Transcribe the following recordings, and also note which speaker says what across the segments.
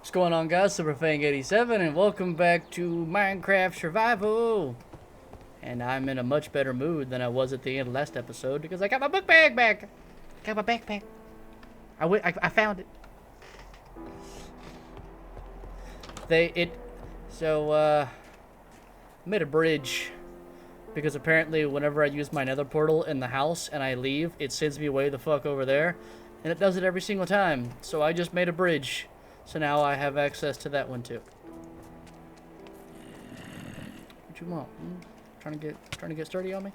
Speaker 1: What's going on, guys? SuperFang87, and welcome back to Minecraft Survival. And I'm in a much better mood than I was at the end of last episode because I got my book bag back. Got my backpack. I found it. Made a bridge because apparently whenever I use my nether portal in the house and I leave, it sends me way the fuck over there, and it does it every single time. So I just made a bridge. So now I have access to that one too. What you want? Trying to get sturdy on me?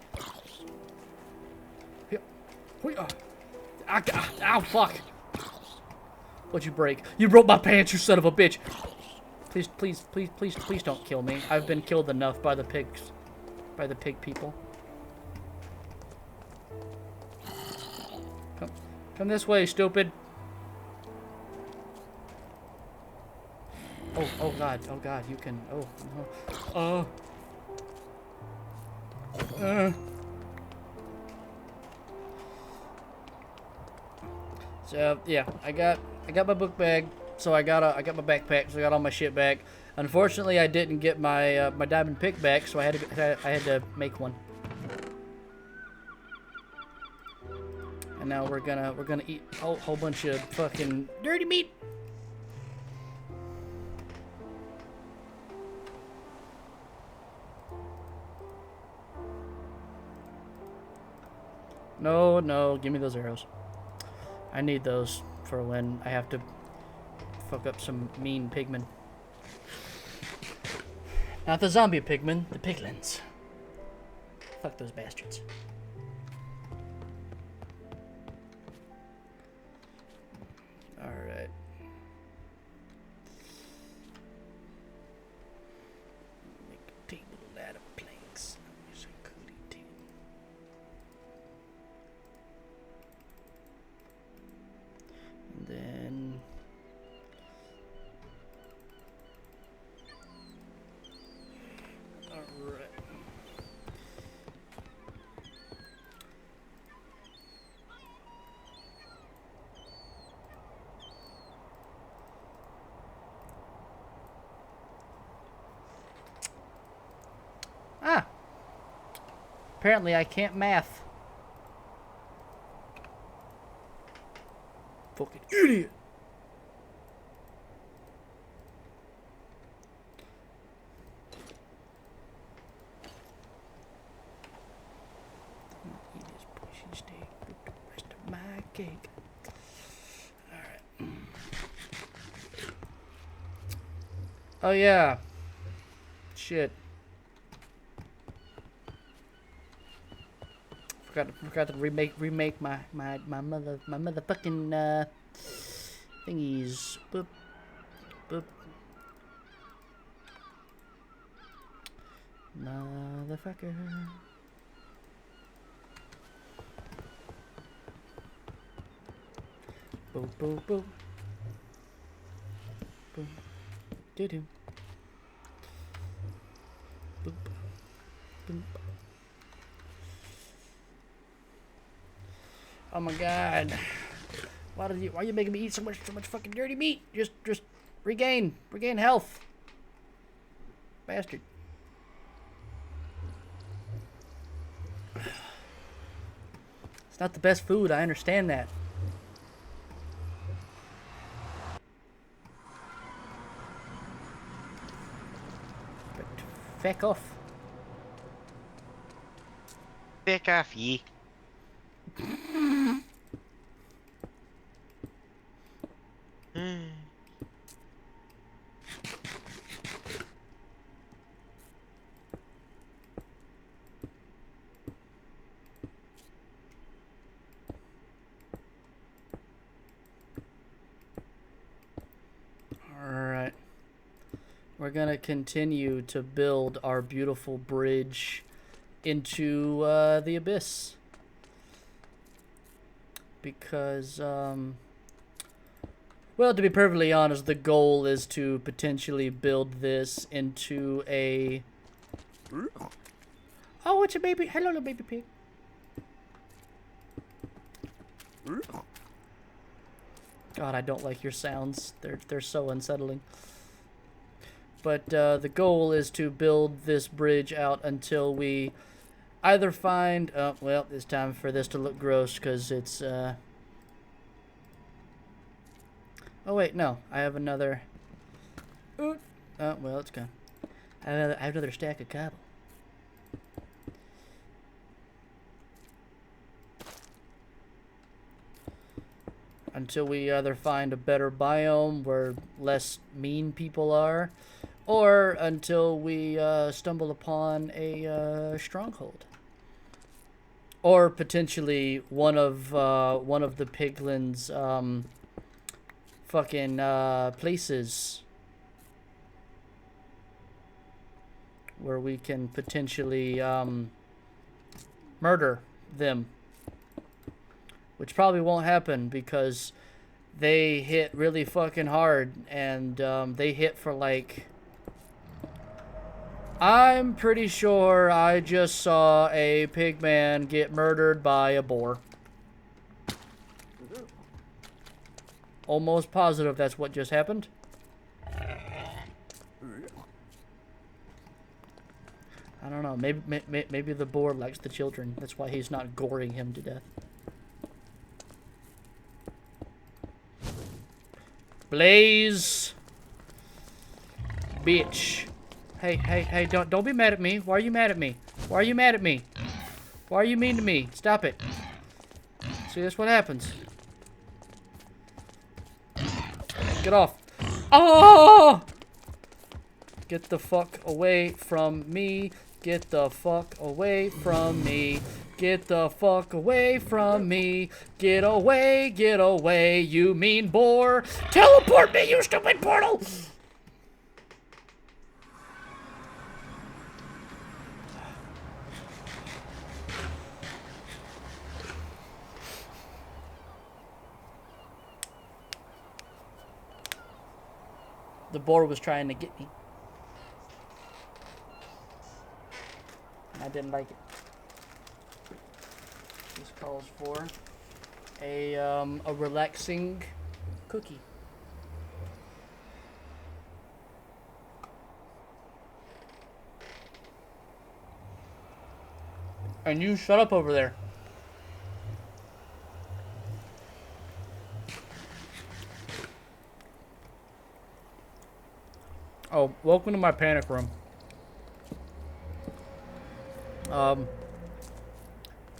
Speaker 1: Here. Ow, fuck! What'd you break? You broke my pants, you son of a bitch! Please don't kill me. I've been killed enough by the pigs. By the pig people. Come this way, stupid. Oh god, you can, So, yeah, I got my book bag, so I got my backpack, so I got all my shit back. Unfortunately, I didn't get my, my diamond pick back, so I had to make one. And now we're gonna eat a whole bunch of fucking dirty meat. No, give me those arrows. I need those for when I have to fuck up some mean pigmen. Not the zombie pigmen, the piglins. Fuck those bastards. Alright. Make a table out of planks. And then alright. Ah. Apparently I can't math. Fucking idiot. Eat this pussy steak with the rest of my cake. Alright. Oh yeah. Shit. Forgot to remake my motherfucking thingies. Boop. Boop. Motherfucker. Boop boop boop. Boop. Doo doo. Boop. Boop. Oh my god. Why are you making me eat so much fucking dirty meat? Just regain health. Bastard. It's not the best food, I understand that. But feck off.
Speaker 2: Feck off, ye.
Speaker 1: Alright. We're gonna continue to build our beautiful bridge into the abyss. Because, well, to be perfectly honest, the goal is to potentially build this into a... Oh, it's a baby. Hello, little baby pig. God, I don't like your sounds. They're so unsettling. But the goal is to build this bridge out until we either find... Oh, well, it's time for this to look gross because it's... Oh, wait, no. I have another... Oh, well, it's gone. I have another stack of cobble. Until we either find a better biome where less mean people are, or until we stumble upon a stronghold, or potentially one of the piglins' fucking places where we can potentially murder them. Which probably won't happen because they hit really fucking hard and they hit for like... I'm pretty sure I just saw a pigman get murdered by a boar. Almost positive that's what just happened. I don't know. Maybe the boar likes the children. That's why he's not goring him to death. Blaze. Bitch. Hey, don't be mad at me. Why are you mad at me? Why are you mad at me? Why are you mean to me? Stop it. See, that's what happens. Get off. Oh! Get the fuck away from me. Get the fuck away from me. Get the fuck away from me. Get away, you mean boar. Teleport me, you stupid portal! The boar was trying to get me. I didn't like it. This calls for a relaxing cookie. And you shut up over there. Oh, welcome to my panic room.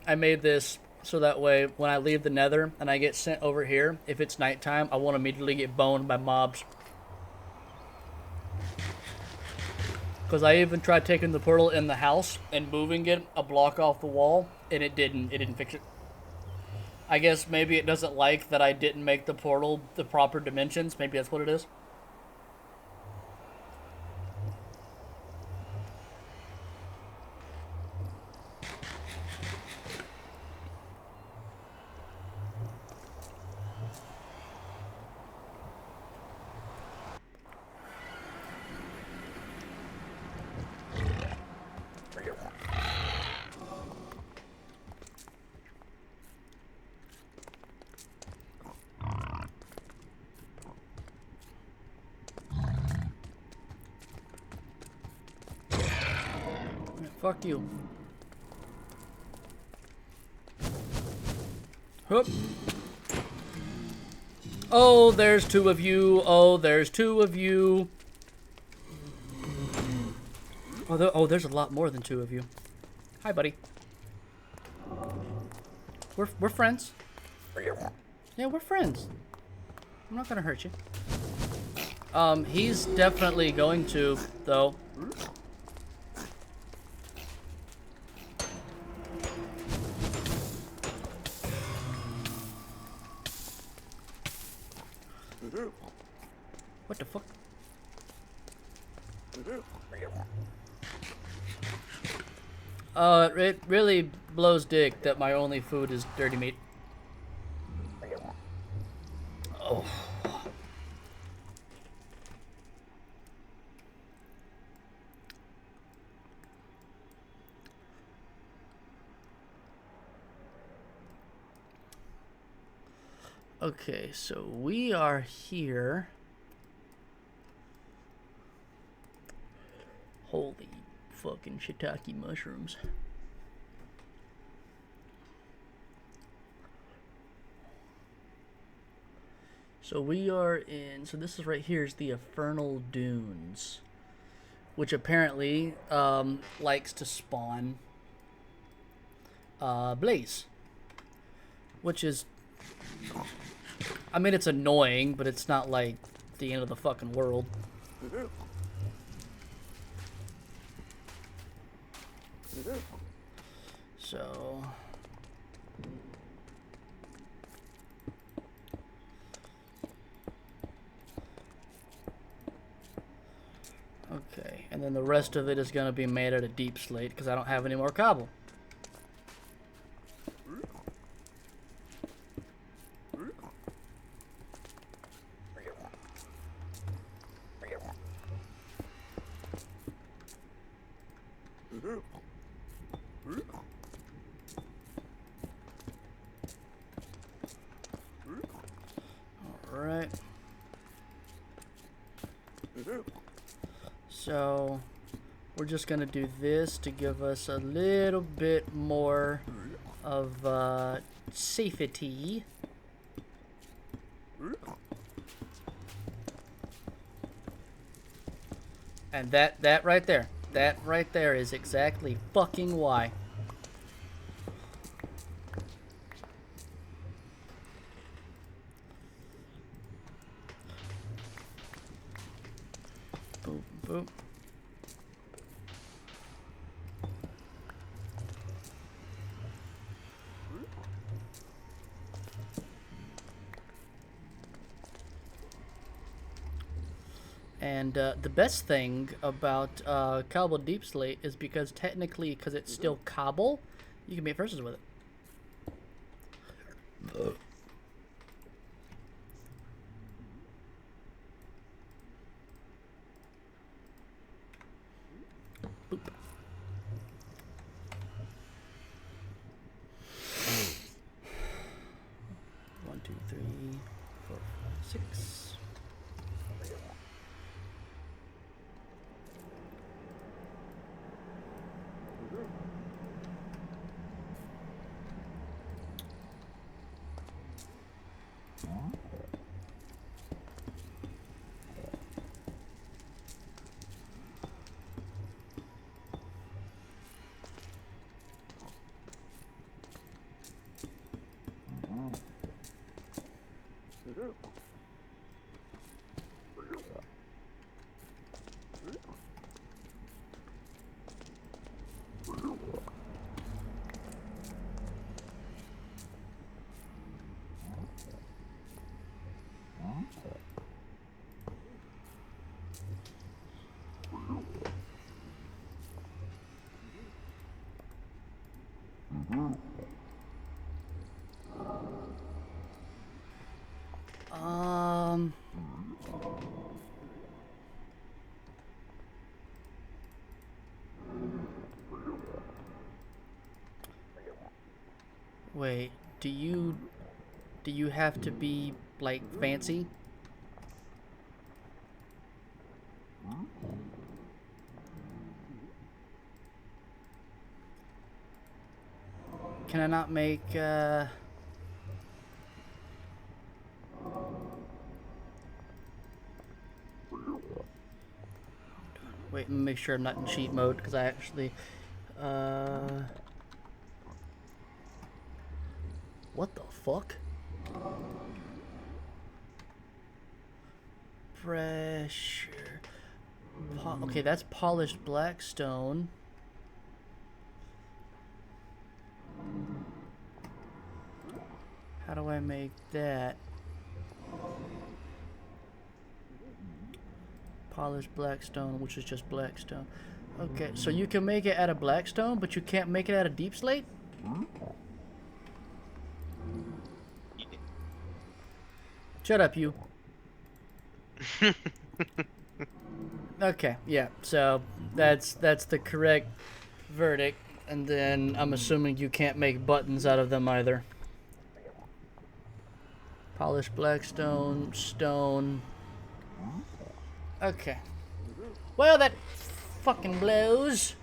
Speaker 1: I made this so that way when I leave the nether and I get sent over here, if it's nighttime, I won't immediately get boned by mobs. Because I even tried taking the portal in the house and moving it a block off the wall, and it didn't fix it. I guess maybe it doesn't like that I didn't make the portal the proper dimensions. Maybe that's what it is. Fuck you. Whoop. Oh, there's two of you. Oh, there's two of you. Oh, there's a lot more than two of you. Hi, buddy. We're friends. Yeah, we're friends. I'm not gonna hurt you. He's definitely going to, though. What the fuck? It really blows dick that my only food is dirty meat. Oh. Okay, so we are here. Holy fucking shiitake mushrooms. So we are in, so this is right here is the Infernal Dunes, which apparently likes to spawn blaze, which is, I mean, it's annoying, but it's not like the end of the fucking world. So okay, and then the rest of it is going to be made out of deep slate because I don't have any more cobble. Alright. So we're just going to do this to give us a little bit more of safety. And that right there is exactly fucking why. Boom, boom. And the best thing about cobble deep slate is because technically, because it's still cobble, you can make verses with it. Boop. One, two, three, four, five, six. Wait, do you have to be like fancy? Can I not make wait, let me make sure I'm not in cheat mode because I actually what the fuck? Pressure. Okay, that's polished blackstone. How do I make that? Polished blackstone, which is just blackstone. Okay, so you can make it out of blackstone, but you can't make it out of deep slate? Shut up, you. Okay, yeah, so that's the correct verdict, and then I'm assuming you can't make buttons out of them either. Polished black stone, stone. Okay. Well, that fucking blows.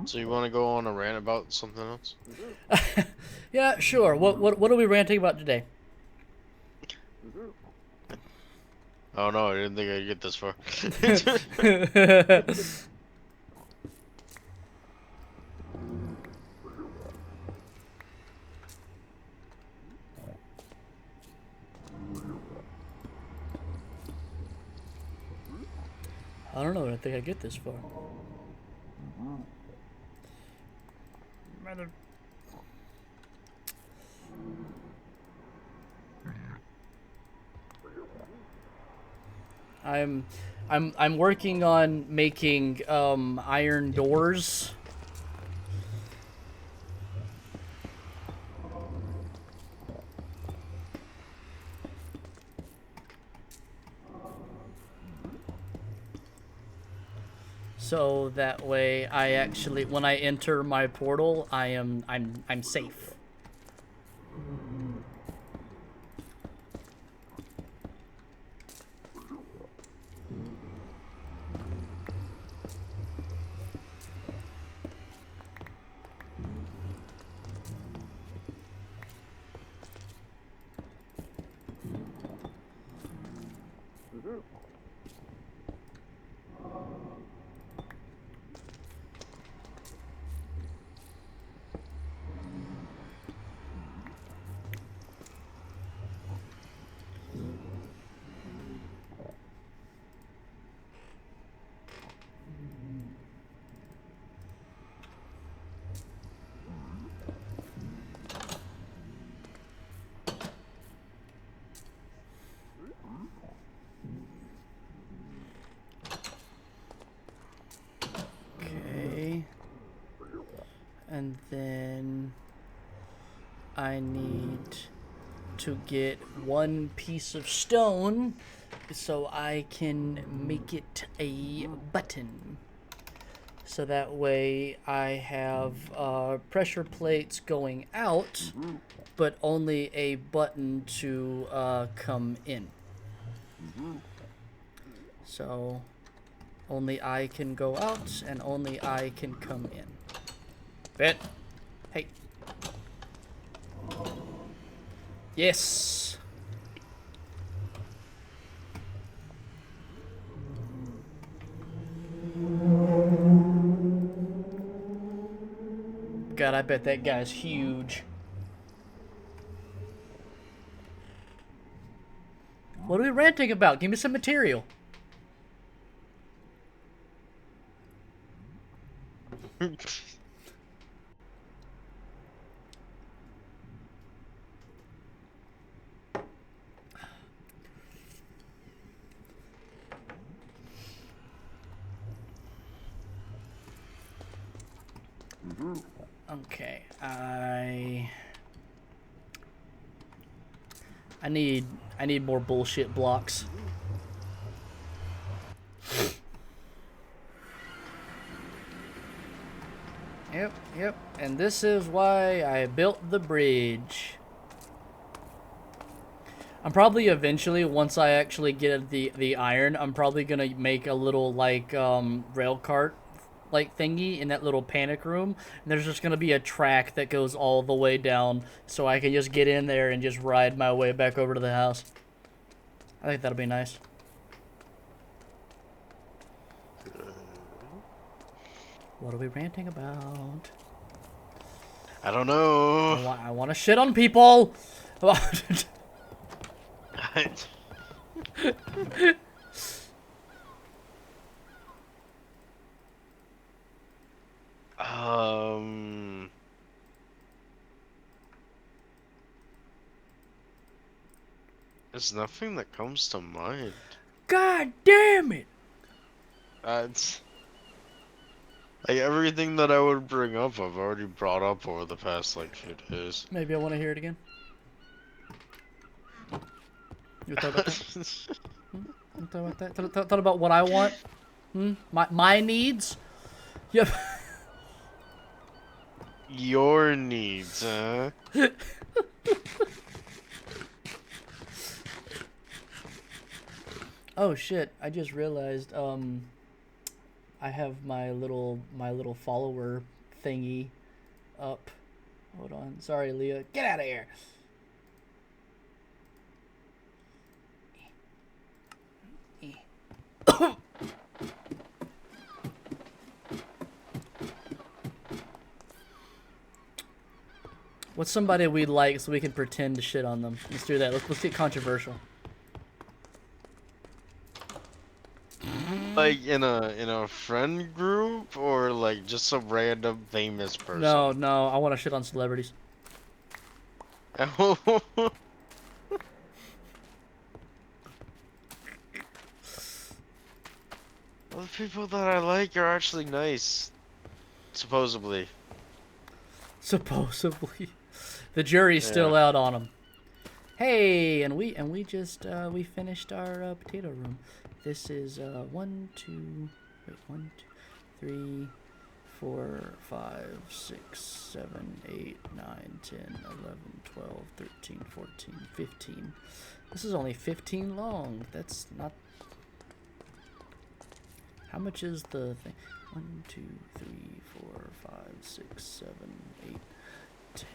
Speaker 3: So you want to go on a rant about something else?
Speaker 1: Yeah, sure. What are we ranting about today?
Speaker 3: Oh no, I didn't think I'd get this far.
Speaker 1: I don't know. I don't think I get this far. Mother. I'm working on making iron doors. So that way I actually when I enter my portal, I'm safe. Okay. And then I need to get one piece of stone so I can make it a button. So that way I have pressure plates going out, but only a button to come in. So only I can go out and only I can come in. Bet. Hey. Yes. God, I bet that guy's huge. What are we ranting about? Give me some material. Okay, I need more bullshit blocks. Yep. And this is why I built the bridge. I'm probably eventually, once I actually get the iron, I'm probably gonna make a little like rail cart like thingy in that little panic room. And there's just gonna be a track that goes all the way down, so I can just get in there and just ride my way back over to the house. I think that'll be nice. What are we ranting about?
Speaker 3: I don't know.
Speaker 1: I want to shit on people.
Speaker 3: There's nothing that comes to mind.
Speaker 1: God damn it!
Speaker 3: It's like everything that I would bring up, I've already brought up over the past like few days.
Speaker 1: Maybe I want to hear it again. You thought about that? You thought about that? Thought about what I want? My needs? Yep.
Speaker 3: Your needs, huh?
Speaker 1: Oh shit! I just realized I have my little follower thingy up. Hold on. Sorry, Leah. Get out of here. What's somebody we like so we can pretend to shit on them? Let's do that. Let's get controversial.
Speaker 3: Like in a friend group or like just some random famous person?
Speaker 1: No, I want to shit on celebrities.
Speaker 3: The people that I like are actually nice, supposedly.
Speaker 1: Supposedly. The jury's still out on them. Hey, and we just we finished our potato room. This is 1, 2, 3, 4, 5, 6, 7, 8, 9, 10, 11, 12, 13, 14, 15. This is only 15 long. That's not. How much is the thing? 1, 2, 3, 4, 5, 6, 7, 8, 10,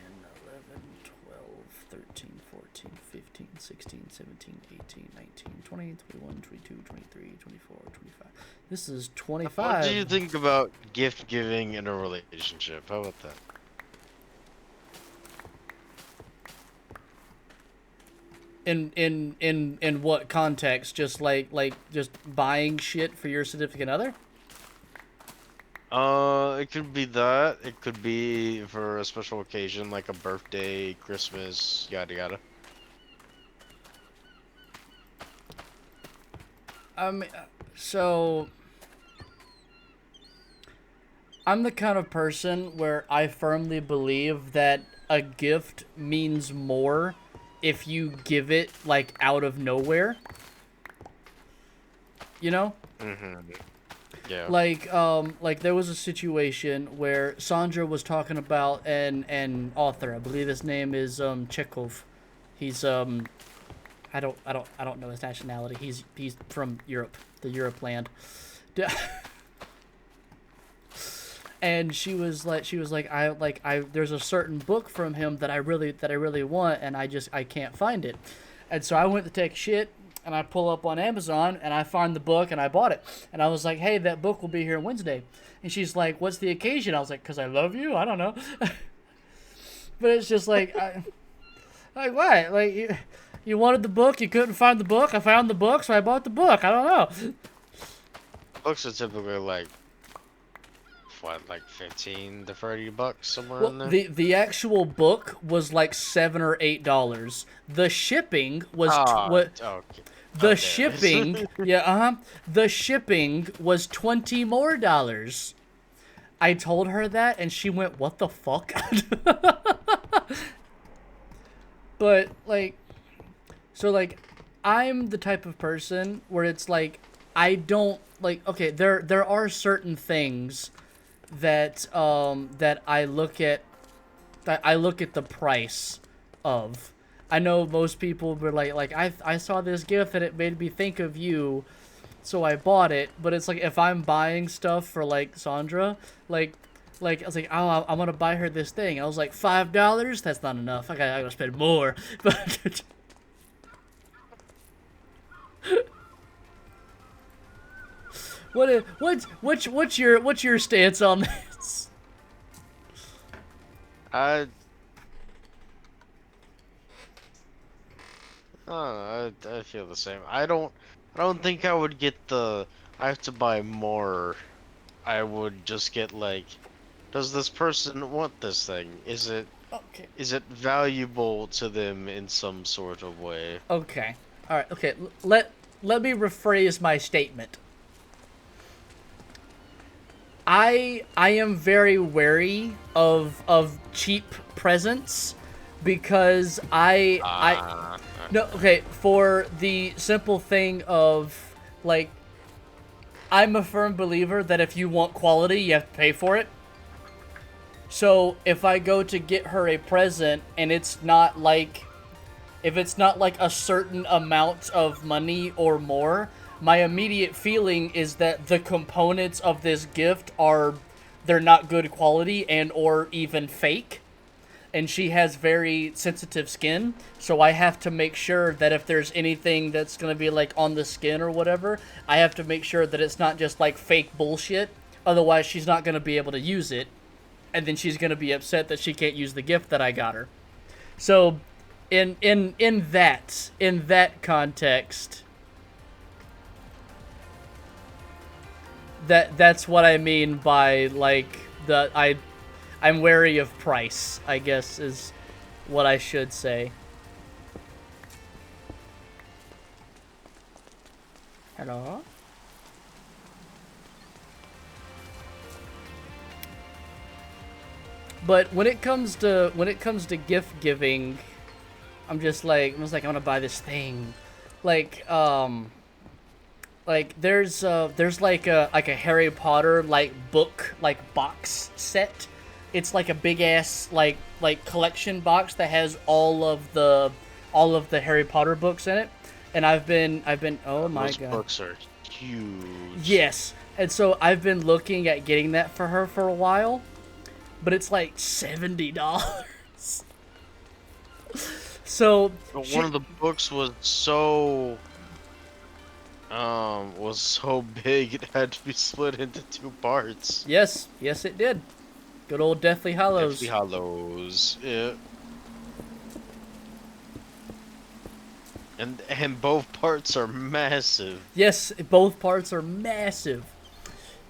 Speaker 1: 11, 12, 13, 14, 15, 16, 17, 18, 19, 20, 21, 22, 23, 24, 25. This is 25.
Speaker 3: What do you think about gift giving in a relationship? How about that?
Speaker 1: In what context? Just like just buying shit for your significant other?
Speaker 3: It could be that. It could be for a special occasion like a birthday, Christmas, yada yada.
Speaker 1: So I'm the kind of person where I firmly believe that a gift means more if you give it like out of nowhere. You know?
Speaker 3: Mm-hmm. Yeah.
Speaker 1: Like there was a situation where Sandra was talking about an author. I believe his name is Chekhov. He's I don't know his nationality. He's from Europe, the Europe land. And she was like I there's a certain book from him that I really want, and I can't find it. And so I went to take shit, and I pull up on Amazon, and I find the book, and I bought it. And I was like, hey, that book will be here Wednesday. And she's like, what's the occasion? I was like, because I love you? I don't know. But it's just like, like what? Like, you wanted the book, you couldn't find the book, I found the book, so I bought the book. I don't know.
Speaker 3: Books are typically like, what, like 15 to 30 bucks, somewhere in
Speaker 1: Well,
Speaker 3: there?
Speaker 1: the actual book was like $7 or $8. The shipping was
Speaker 3: Okay.
Speaker 1: the
Speaker 3: Okay.
Speaker 1: shipping, the shipping was $20 more. I told her that, and she went, "What the fuck?" But like, so like, I'm the type of person where it's like, I don't like. Okay, there are certain things that that I look at the price of. I know most people were like I saw this gift and it made me think of you, so I bought it. But it's like if I'm buying stuff for like Sandra, like I was like, oh, I'm gonna buy her this thing. I was like, $5. That's not enough. I gotta spend more. But what's your stance on this?
Speaker 3: I don't know, I feel the same. I don't think I would get the I have to buy more. I would just get like, does this person want this thing?
Speaker 1: Okay.
Speaker 3: Is it valuable to them in some sort of way?
Speaker 1: Okay. All right. Okay. Let me rephrase my statement. I am very wary of cheap presents because I No, okay, for the simple thing of, like, I'm a firm believer that if you want quality, you have to pay for it. So, if I go to get her a present and it's not like, if it's not like a certain amount of money or more, my immediate feeling is that the components of this gift are, they're not good quality and or even fake. And she has very sensitive skin, so I have to make sure that if there's anything that's gonna be like on the skin or whatever, I have to make sure that it's not just like fake bullshit. Otherwise, she's not gonna be able to use it, and then she's gonna be upset that she can't use the gift that I got her. So, in that context, that's what I mean by like I'm wary of price, I guess, is what I should say. Hello? But when it comes to gift giving, I'm just like I want to buy this thing. Like there's like a Harry Potter like book like box set. It's like a big ass like collection box that has all of the Harry Potter books in it. And I've been oh my
Speaker 3: Those
Speaker 1: god.
Speaker 3: books are huge.
Speaker 1: Yes. And so I've been looking at getting that for her for a while, but it's like $70. So
Speaker 3: One of the books was so big it had to be split into 2 parts.
Speaker 1: yes, it did. Good old Deathly Hallows.
Speaker 3: Deathly Hallows, yeah. And both parts are massive.
Speaker 1: Yes, both parts are massive.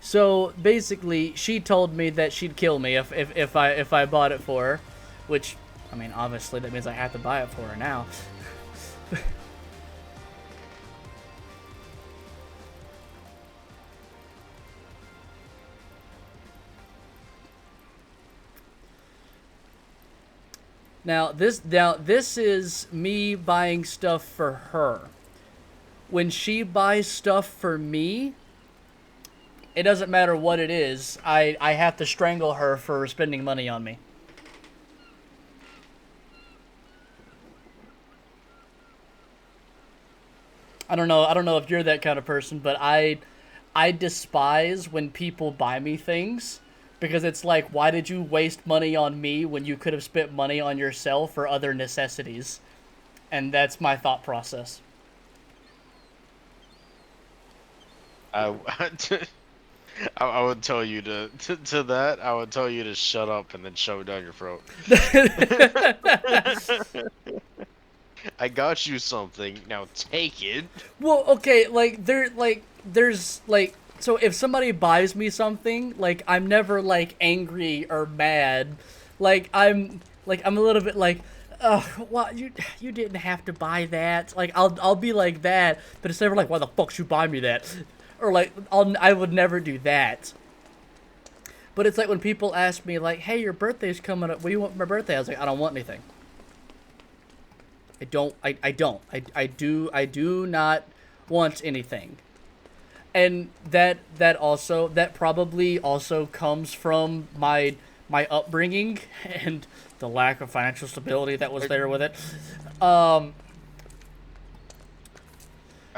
Speaker 1: So basically, she told me that she'd kill me if I bought it for her, which, I mean, obviously that means I have to buy it for her now. Now this is me buying stuff for her. When she buys stuff for me, it doesn't matter what it is. I have to strangle her for spending money on me. I don't know if you're that kind of person, but I despise when people buy me things because it's like, why did you waste money on me when you could have spent money on yourself or other necessities? And that's my thought process.
Speaker 3: I I would tell you to that. I would tell you to shut up and then shove it down your throat. I got you something. Now take it.
Speaker 1: Well, okay, there's so if somebody buys me something, like I'm never like angry or mad. I'm a little bit like, what you didn't have to buy that. Like I'll be like that, but it's never like, why the fuck should you buy me that? Or like I would never do that. But it's like when people ask me like, hey, your birthday's coming up. What do you want for my birthday? I was like, I don't want anything. I do not want anything. And that probably also comes from my upbringing and the lack of financial stability that was there with it.
Speaker 3: I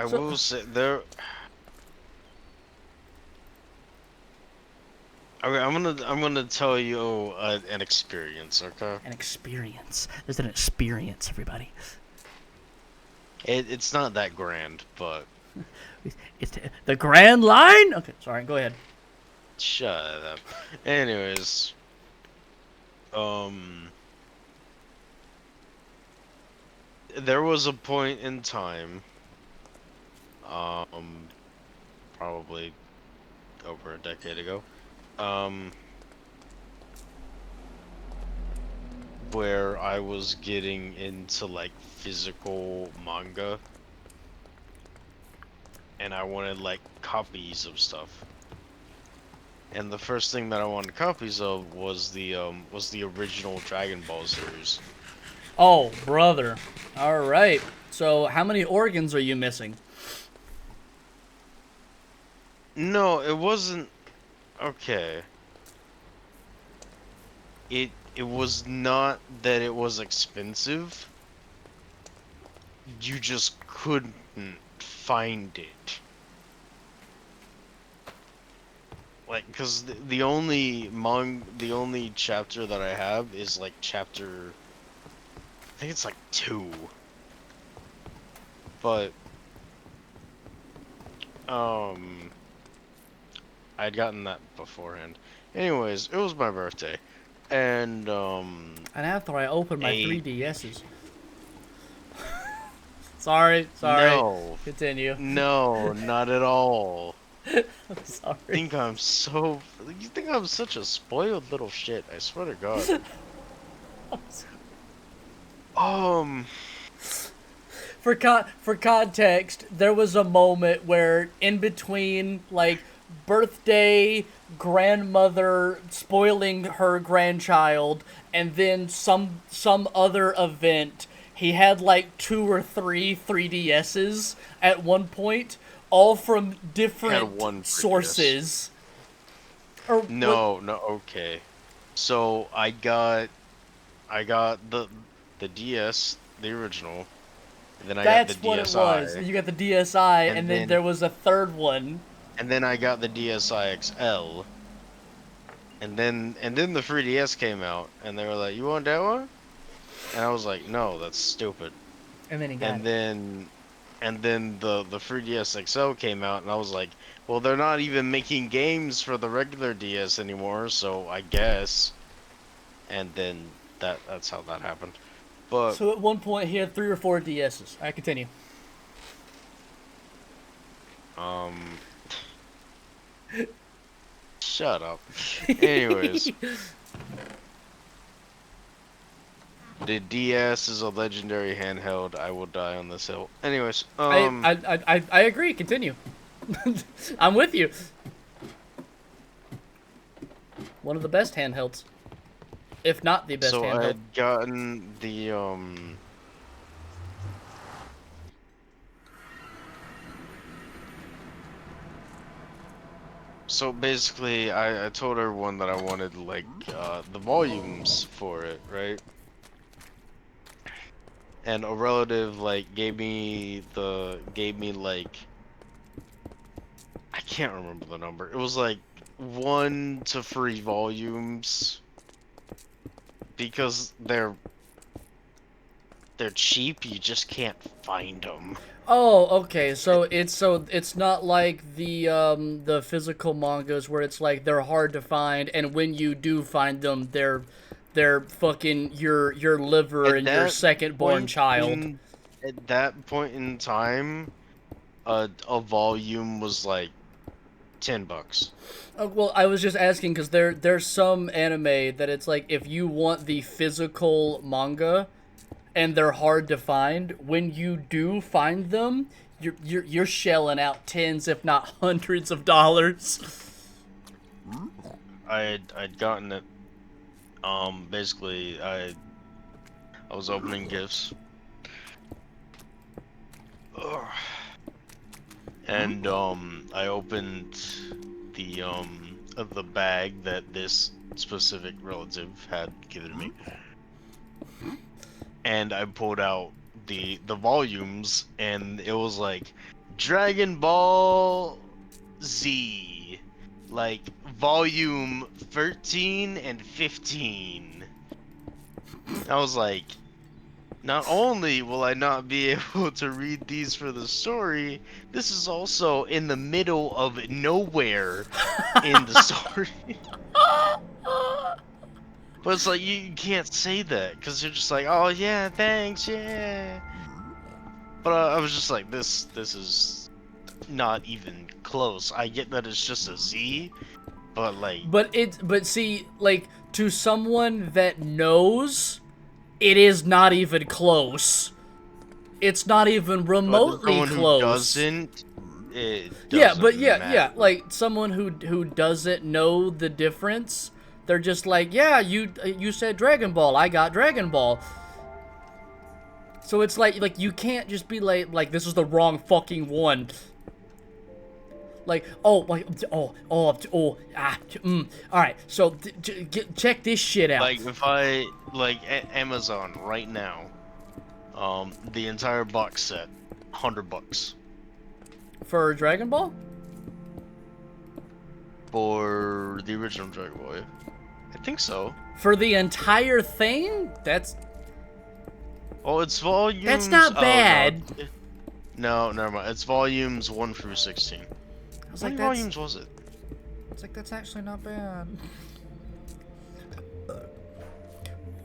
Speaker 3: will say there. Okay, I'm gonna tell you an experience, okay?
Speaker 1: An experience. There's an experience, everybody.
Speaker 3: It's not that grand, but
Speaker 1: It's the Grand Line. Okay, sorry. Go ahead.
Speaker 3: shut up. Anyways, there was a point in time, probably over a decade ago, where I was getting into like physical manga and I wanted like copies of stuff. And the first thing that I wanted copies of was the original Dragon Ball series.
Speaker 1: Oh, brother. All right. So how many organs are you missing?
Speaker 3: No, it wasn't. Okay. It was not that it was expensive. You just couldn't find it. Like, cause the only chapter that I have is like chapter, I think it's like 2. But I'd gotten that beforehand. Anyways, it was my birthday, and
Speaker 1: And after I opened my
Speaker 3: a
Speaker 1: 3DSs. Sorry.
Speaker 3: no,
Speaker 1: Continue.
Speaker 3: no, not at all.
Speaker 1: I'm sorry.
Speaker 3: You think I'm such a spoiled little shit? I swear to God. Um,
Speaker 1: For context, there was a moment where in between like birthday, grandmother spoiling her grandchild, and then some other event, he had like 2 or 3 3DSs at one point, all from
Speaker 3: had
Speaker 1: different
Speaker 3: one 3DS.
Speaker 1: sources. Or what-
Speaker 3: No, okay. So I got the DS, the original. And then I got the
Speaker 1: that's what it
Speaker 3: DSi.
Speaker 1: was. You got the DSi, and then there was a third one.
Speaker 3: And then I got the DSi XL. And then the 3DS came out, and they were like, "You want that one?" And I was like, "No, that's stupid."
Speaker 1: And then he got
Speaker 3: And
Speaker 1: it.
Speaker 3: then the 3DS XL came out, and I was like, "Well, they're not even making games for the regular DS anymore, so I guess." And then that's how that happened. But
Speaker 1: So at one point he had 3 or 4 DSs. I continue.
Speaker 3: shut up. Anyways, the DS is a legendary handheld. I will die on this hill. Anyways,
Speaker 1: I agree. Continue. I'm with you. One of the best handhelds, if not the best
Speaker 3: so I
Speaker 1: handheld.
Speaker 3: had gotten the So basically, I told everyone that I wanted like the volumes for it, right? And a relative like gave me like, I can't remember the number. It was like 1 to 3 volumes because they're cheap. You just can't find them.
Speaker 1: Oh, okay. So it's not like the physical mangas where it's like they're hard to find, and when you do find them, they're fucking your liver
Speaker 3: At
Speaker 1: and your
Speaker 3: that
Speaker 1: second born
Speaker 3: point
Speaker 1: child.
Speaker 3: At that point in time, a volume was like $10.
Speaker 1: Well, I was just asking because there's some anime that it's like if you want the physical manga, and they're hard to find. When you do find them, you're shelling out tens, if not hundreds, of dollars.
Speaker 3: I'd gotten it. Basically, I was opening gifts. Ugh. And I opened the bag that this specific relative had given me. And I pulled out the volumes, and it was like Dragon Ball Z, like volume 13 and 15. I was like, not only will I not be able to read these for the story, this is also in the middle of nowhere in the story. But it's like, you can't say that, because you're just like, oh yeah, thanks, yeah. But I was just like, this is not even close. I get that it's just a Z, but like...
Speaker 1: But see, like, to someone that knows, it is not even close. It's not even remotely
Speaker 3: someone
Speaker 1: close.
Speaker 3: Who doesn't, it
Speaker 1: Yeah,
Speaker 3: doesn't
Speaker 1: but
Speaker 3: matter.
Speaker 1: yeah, like someone who doesn't know the difference, they're just like, yeah, you said Dragon Ball, I got Dragon Ball. So it's like you can't just be like this is the wrong fucking one. All right, so check this shit out.
Speaker 3: Like if I like Amazon right now, the entire box set, $100
Speaker 1: For Dragon Ball?
Speaker 3: for the original Dragon Ball. Yeah. I think so.
Speaker 1: For the entire thing?
Speaker 3: Oh, it's volumes.
Speaker 1: That's not bad.
Speaker 3: No, never mind. It's volumes 1 through 16.
Speaker 1: I was
Speaker 3: How
Speaker 1: like,
Speaker 3: many volumes was it?
Speaker 1: It's like that's actually not bad.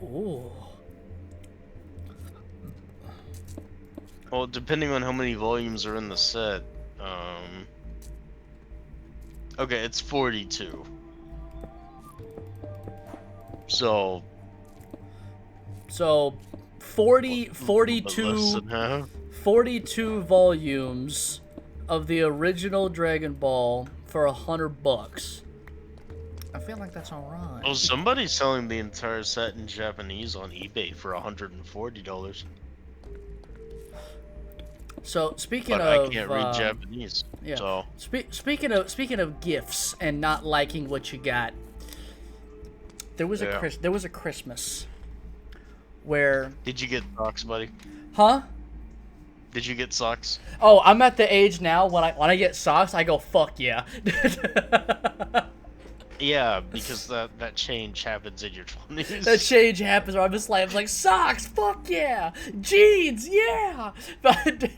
Speaker 1: Ooh.
Speaker 3: Well, depending on how many volumes are in the set, okay, it's 42.
Speaker 1: So 42
Speaker 3: Less than half.
Speaker 1: 42 volumes of the original Dragon Ball for $100. I feel like that's alright.
Speaker 3: Oh, somebody's selling the entire set in Japanese on eBay for $140.
Speaker 1: So speaking
Speaker 3: But
Speaker 1: of,
Speaker 3: I can't read Japanese.
Speaker 1: yeah.
Speaker 3: So
Speaker 1: Speaking of gifts and not liking what you got, there was a Christmas where.
Speaker 3: did you get socks, buddy?
Speaker 1: Huh?
Speaker 3: Did you get socks?
Speaker 1: Oh, I'm at the age now when I get socks, I go fuck yeah.
Speaker 3: Yeah, because that change happens in your 20s.
Speaker 1: That change happens where I'm just like socks, fuck yeah, jeans, yeah. But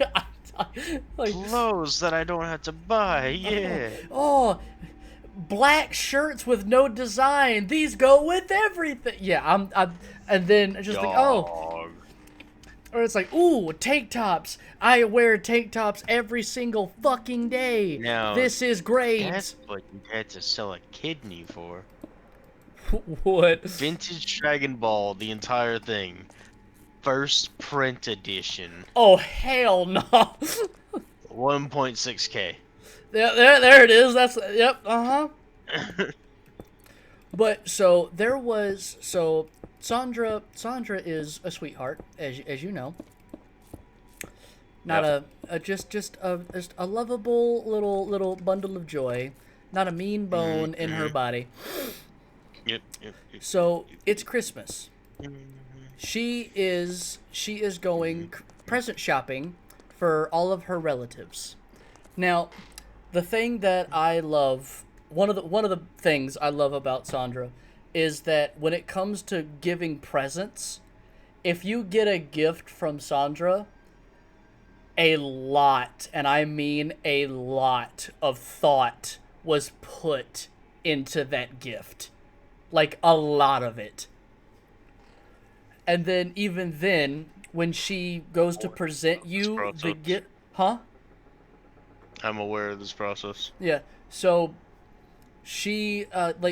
Speaker 1: like,
Speaker 3: Clothes that I don't have to buy, yeah.
Speaker 1: oh, black shirts with no design. These go with everything. Yeah, and then just like
Speaker 3: Dog.
Speaker 1: or it's like ooh, tank tops. I wear tank tops every single fucking day.
Speaker 3: Now,
Speaker 1: this is great.
Speaker 3: That's what you had to sell a kidney for.
Speaker 1: What?
Speaker 3: Vintage Dragon Ball, the entire thing. First print edition.
Speaker 1: Oh hell no.
Speaker 3: 1.6K.
Speaker 1: There it is. That's yep. But so there was Sandra is a sweetheart, as you know. Not just a lovable little bundle of joy, not a mean bone in her body.
Speaker 3: Yep.
Speaker 1: So it's Christmas. She is going present shopping for all of her relatives. Now, the thing that I love, one of the things I love about Sandra is that when it comes to giving presents, if you get a gift from Sandra, a lot, and I mean a lot of thought was put into that gift. Like a lot of it. And then even then, when she goes to present you the gift, huh?
Speaker 3: I'm aware of this process.
Speaker 1: Yeah. So she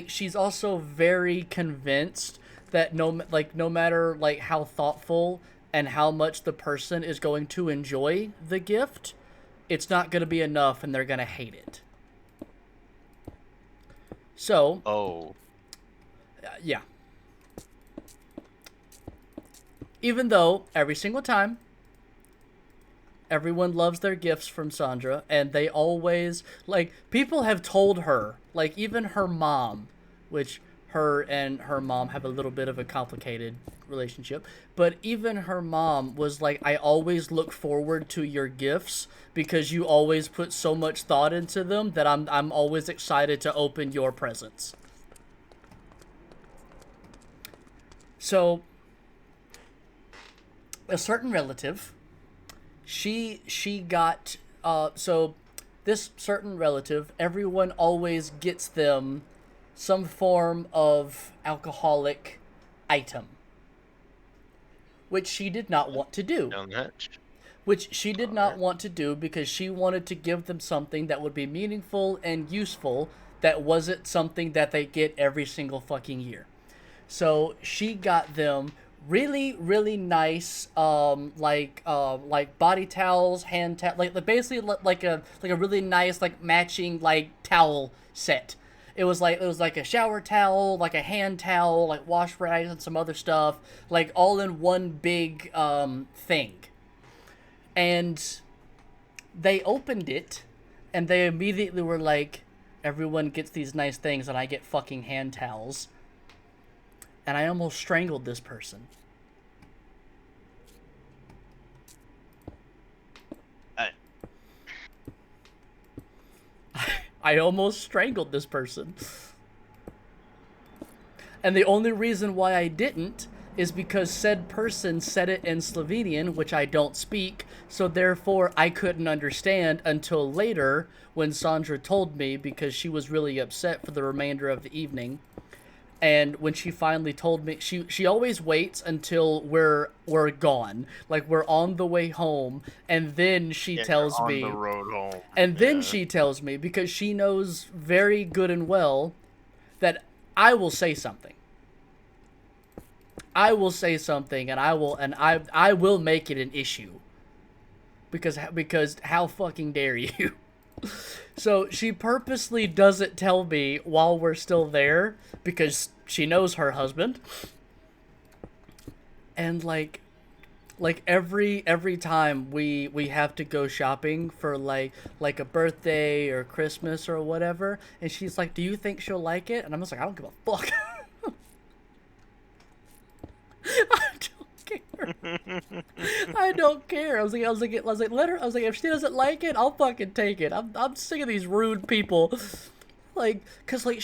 Speaker 1: she's also very convinced that no matter like how thoughtful and how much the person is going to enjoy the gift, it's not going to be enough and they're going to hate it. So, yeah. Even though every single time everyone loves their gifts from Sandra, and they always, like, people have told her, like, even her mom, which her and her mom have a little bit of a complicated relationship, but even her mom was like, I always look forward to your gifts because you always put so much thought into them that I'm always excited to open your presents. So, a certain relative, she got, so this certain relative, everyone always gets them some form of alcoholic item, which she did not want to do. Which she did not want to do because she wanted to give them something that would be meaningful and useful that wasn't something that they get every single fucking year. So she got them really, really nice, like body towels, hand towel, like basically like a really nice like matching like towel set, It was like a shower towel, like a hand towel, like wash rags and some other stuff, like all in one big thing. And they opened it, and they immediately were like, everyone gets these nice things, and I get fucking hand towels. And I almost strangled this person. I almost strangled this person. And the only reason why I didn't is because said person said it in Slovenian, which I don't speak, so therefore I couldn't understand until later when Sandra told me, because she was really upset for the remainder of the evening. And when she finally told me, she always waits until we're gone, like we're on the way home, and then she tells
Speaker 3: on
Speaker 1: me,
Speaker 3: the road home.
Speaker 1: and then she tells me, because she knows very good and well that I will say something. I will say something, and I will make it an issue. Because how fucking dare you? So she purposely doesn't tell me while we're still there, because she knows her husband. And like every time we have to go shopping for like a birthday or Christmas or whatever, and she's like, "Do you think she'll like it?" And I'm just like, "I don't give a fuck." I don't care. I don't care. I was like, let her. I was like, if she doesn't like it, I'll fucking take it. I'm sick of these rude people. Like, cause like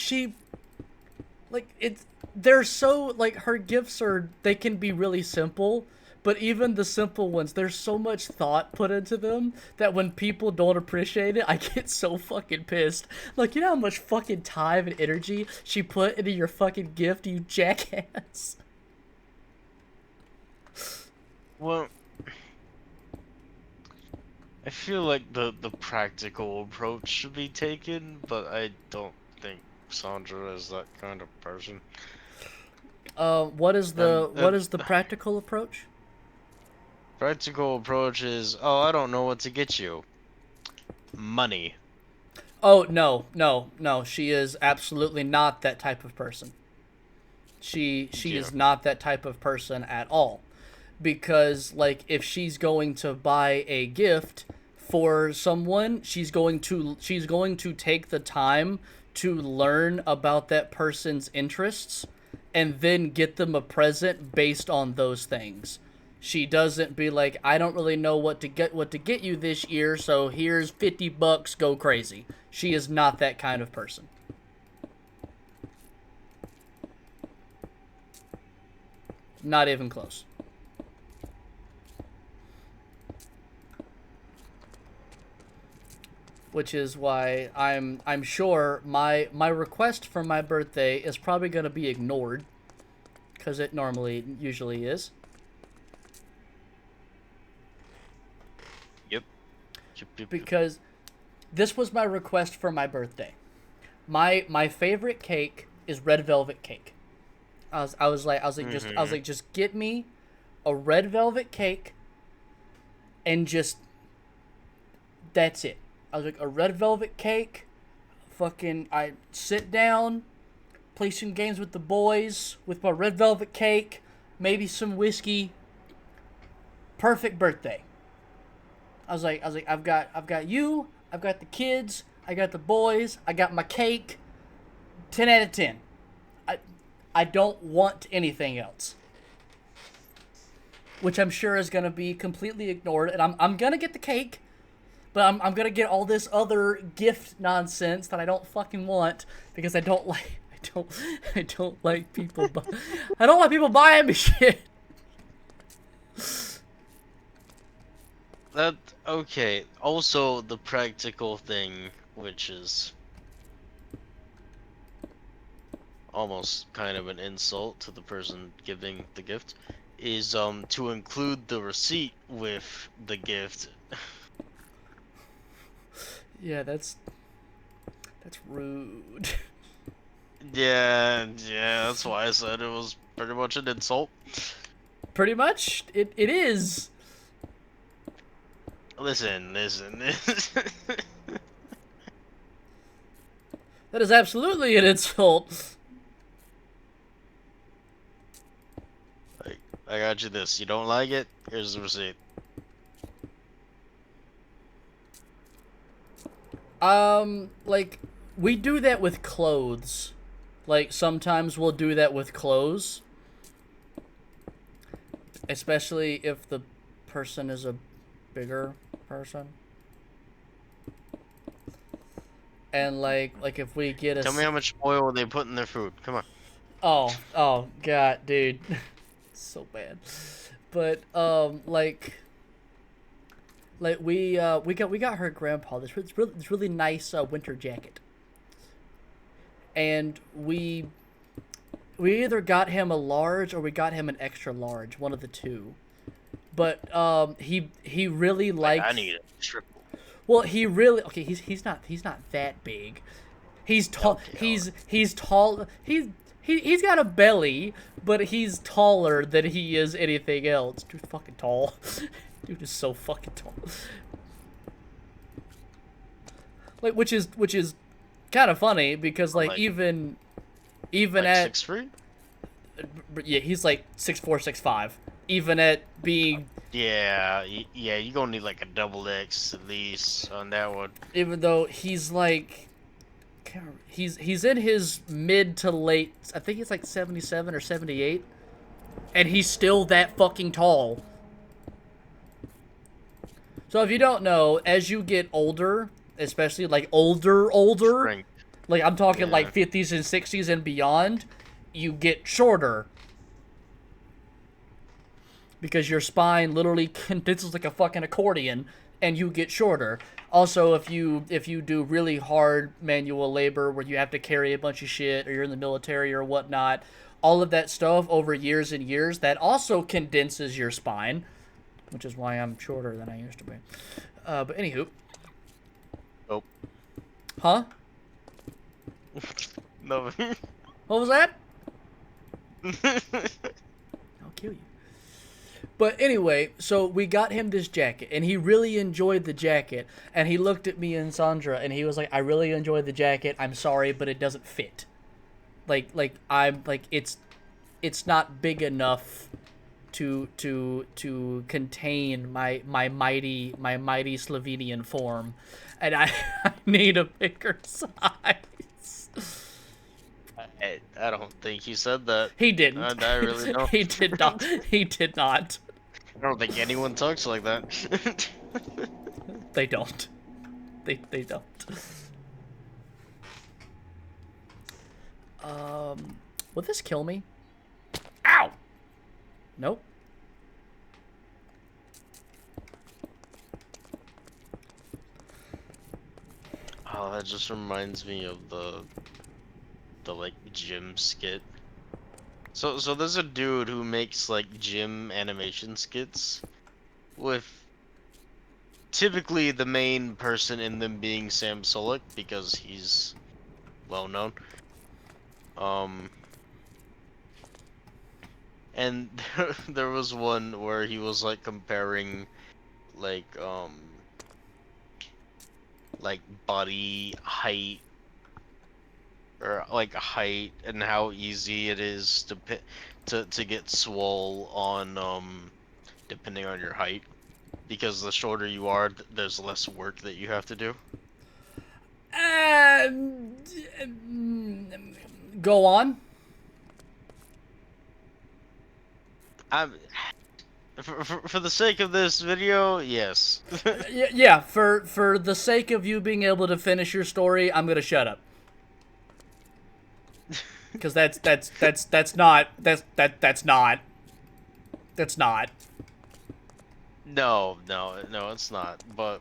Speaker 1: they're so, like, her gifts they can be really simple, but even the simple ones, there's so much thought put into them that when people don't appreciate it, I get so fucking pissed. Like, you know how much fucking time and energy she put into your fucking gift, you jackass?
Speaker 3: Well, I feel like the practical approach should be taken, but I don't think Sandra is that kind of person.
Speaker 1: What is the practical approach?
Speaker 3: Practical approach is, oh, I don't know what to get you. Money.
Speaker 1: Oh, no. She is absolutely not that type of person. She is not that type of person at all. Because, like, if she's going to buy a gift for someone, she's going to take the time to learn about that person's interests and then get them a present based on those things. She doesn't be like, I don't really know what to get you this year, so here's $50, go crazy. She is not that kind of person. Not even close. Which is why I'm sure my request for my birthday is probably going to be ignored, because it usually is.
Speaker 3: Yep.
Speaker 1: Because this was my request for my birthday. My favorite cake is red velvet cake. I was like just get me a red velvet cake, and just that's it. I was like, a red velvet cake, fucking, I sit down, play some games with the boys, with my red velvet cake, maybe some whiskey. Perfect birthday. I was like, I've got you, I've got the kids, I got the boys, I got my cake. 10 out of 10. I don't want anything else. Which I'm sure is gonna be completely ignored, and I'm gonna get the cake. But I'm gonna get all this other gift nonsense that I don't fucking want, because I don't like people. I don't like people buying me shit.
Speaker 3: That okay. Also, the practical thing, which is almost kind of an insult to the person giving the gift, is to include the receipt with the gift.
Speaker 1: Yeah, that's rude.
Speaker 3: Yeah, that's why I said it was pretty much an insult.
Speaker 1: Pretty much, it is.
Speaker 3: Listen.
Speaker 1: That is absolutely an insult.
Speaker 3: Like, I got you this. You don't like it? Here's the receipt.
Speaker 1: Like, we do that with clothes. Like, sometimes we'll do that with clothes. Especially if the person is a bigger person. And, like if we get a...
Speaker 3: Tell me how much oil they put in their food. Come on.
Speaker 1: Oh, God, dude. So bad. But, like we got her grandpa this really nice winter jacket, and we either got him a large or we got him an extra large, one of the two. But he really
Speaker 3: Like, I
Speaker 1: likes.
Speaker 3: need a triple.
Speaker 1: Well, he really okay. He's not that big. He's tall.
Speaker 3: Okay,
Speaker 1: He's tall. He's got a belly, but he's taller than he is anything else. Dude's fucking tall. Dude is so fucking tall. Like, which is kind of funny because like
Speaker 3: Like-
Speaker 1: even
Speaker 3: like
Speaker 1: at
Speaker 3: 6'3"?
Speaker 1: yeah, he's like 6'4", 6'5". Even at being,
Speaker 3: Yeah, you gonna need like a double X at least on that one.
Speaker 1: even though he's like, he's in his mid to late, I think he's like 77 or 78, and he's still that fucking tall. So if you don't know, as you get older, especially like older,
Speaker 3: Strength.
Speaker 1: like I'm talking like
Speaker 3: Yeah.
Speaker 1: 50s and 60s and beyond, you get shorter. Because your spine literally condenses like a fucking accordion, and you get shorter. Also, if you do really hard manual labor where you have to carry a bunch of shit, or you're in the military or whatnot, all of that stuff over years and years, that also condenses your spine, which is why I'm shorter than I used to be. But anywho,
Speaker 3: Oh.
Speaker 1: huh?
Speaker 3: No.
Speaker 1: What was that? I'll kill you. But anyway, so we got him this jacket, and he really enjoyed the jacket. And he looked at me and Sandra, and he was like, "I really enjoyed the jacket. I'm sorry, but it doesn't fit. I'm like it's not big enough to contain my mighty Slovenian form, and I, I need a bigger size."
Speaker 3: I don't think he said that.
Speaker 1: He didn't.
Speaker 3: I really don't.
Speaker 1: He did not. He did not.
Speaker 3: I don't think anyone talks like that.
Speaker 1: They don't. They don't. Will this kill me? Ow! Nope.
Speaker 3: Oh, that just reminds me of the like gym skit. So there's a dude who makes like gym animation skits with typically the main person in them being Sam Sulek because he's well known. And there was one where he was like comparing like like body height or like height and how easy it is to get swole on depending on your height, because the shorter you are there's less work that you have to do.
Speaker 1: Go on.
Speaker 3: I'm for the sake of this video, yes.
Speaker 1: Yeah. For the sake of you being able to finish your story, I'm gonna shut up. Because that's not.
Speaker 3: No, it's not. But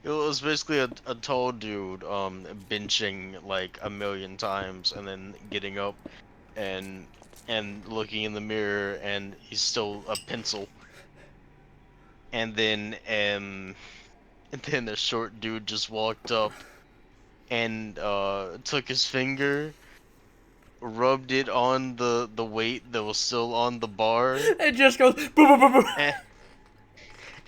Speaker 3: it was basically a tall dude benching like a million times and then getting up and looking in the mirror and he's still a pencil. And then a short dude just walked up and took his finger, rubbed it on the weight that was still on the bar,
Speaker 1: It just goes boom, boom, boom, boom.
Speaker 3: and,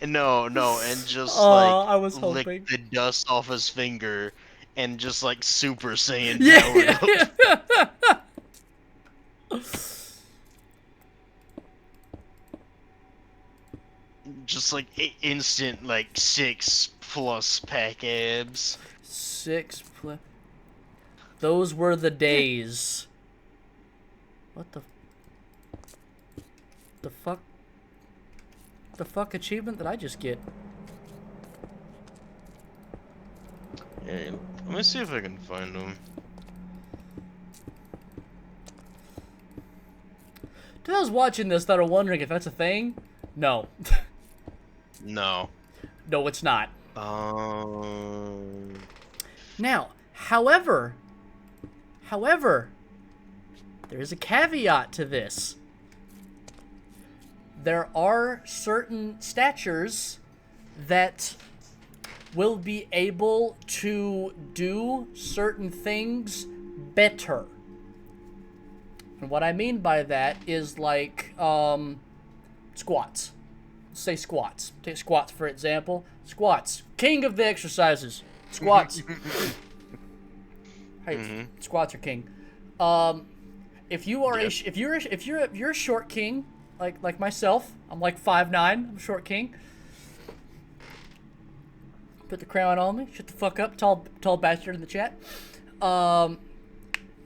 Speaker 3: No, no, and just
Speaker 1: Oh, I
Speaker 3: like
Speaker 1: was
Speaker 3: lick
Speaker 1: hoping.
Speaker 3: the dust off his finger and just like Super Saiyan powered
Speaker 1: Yeah.
Speaker 3: up. Just like instant like 6+ pack abs.
Speaker 1: Those were the days. What the fuck? The fuck achievement did I just get?
Speaker 3: Hey, let me see if I can find them.
Speaker 1: Dude, I was watching this, thought of wondering if that's a thing. No.
Speaker 3: No.
Speaker 1: No, it's not.
Speaker 3: Um.
Speaker 1: Now, however, there is a caveat to this. There are certain statures that will be able to do certain things better. And what I mean by that is like squats. Say squats. Take squats for example. Squats, king of the exercises. Squats. Hey, squats are king. If you are
Speaker 3: Yep.
Speaker 1: if you're a short king like myself, I'm like 5'9", I'm a short king. Put the crown on me. Shut the fuck up, tall bastard in the chat.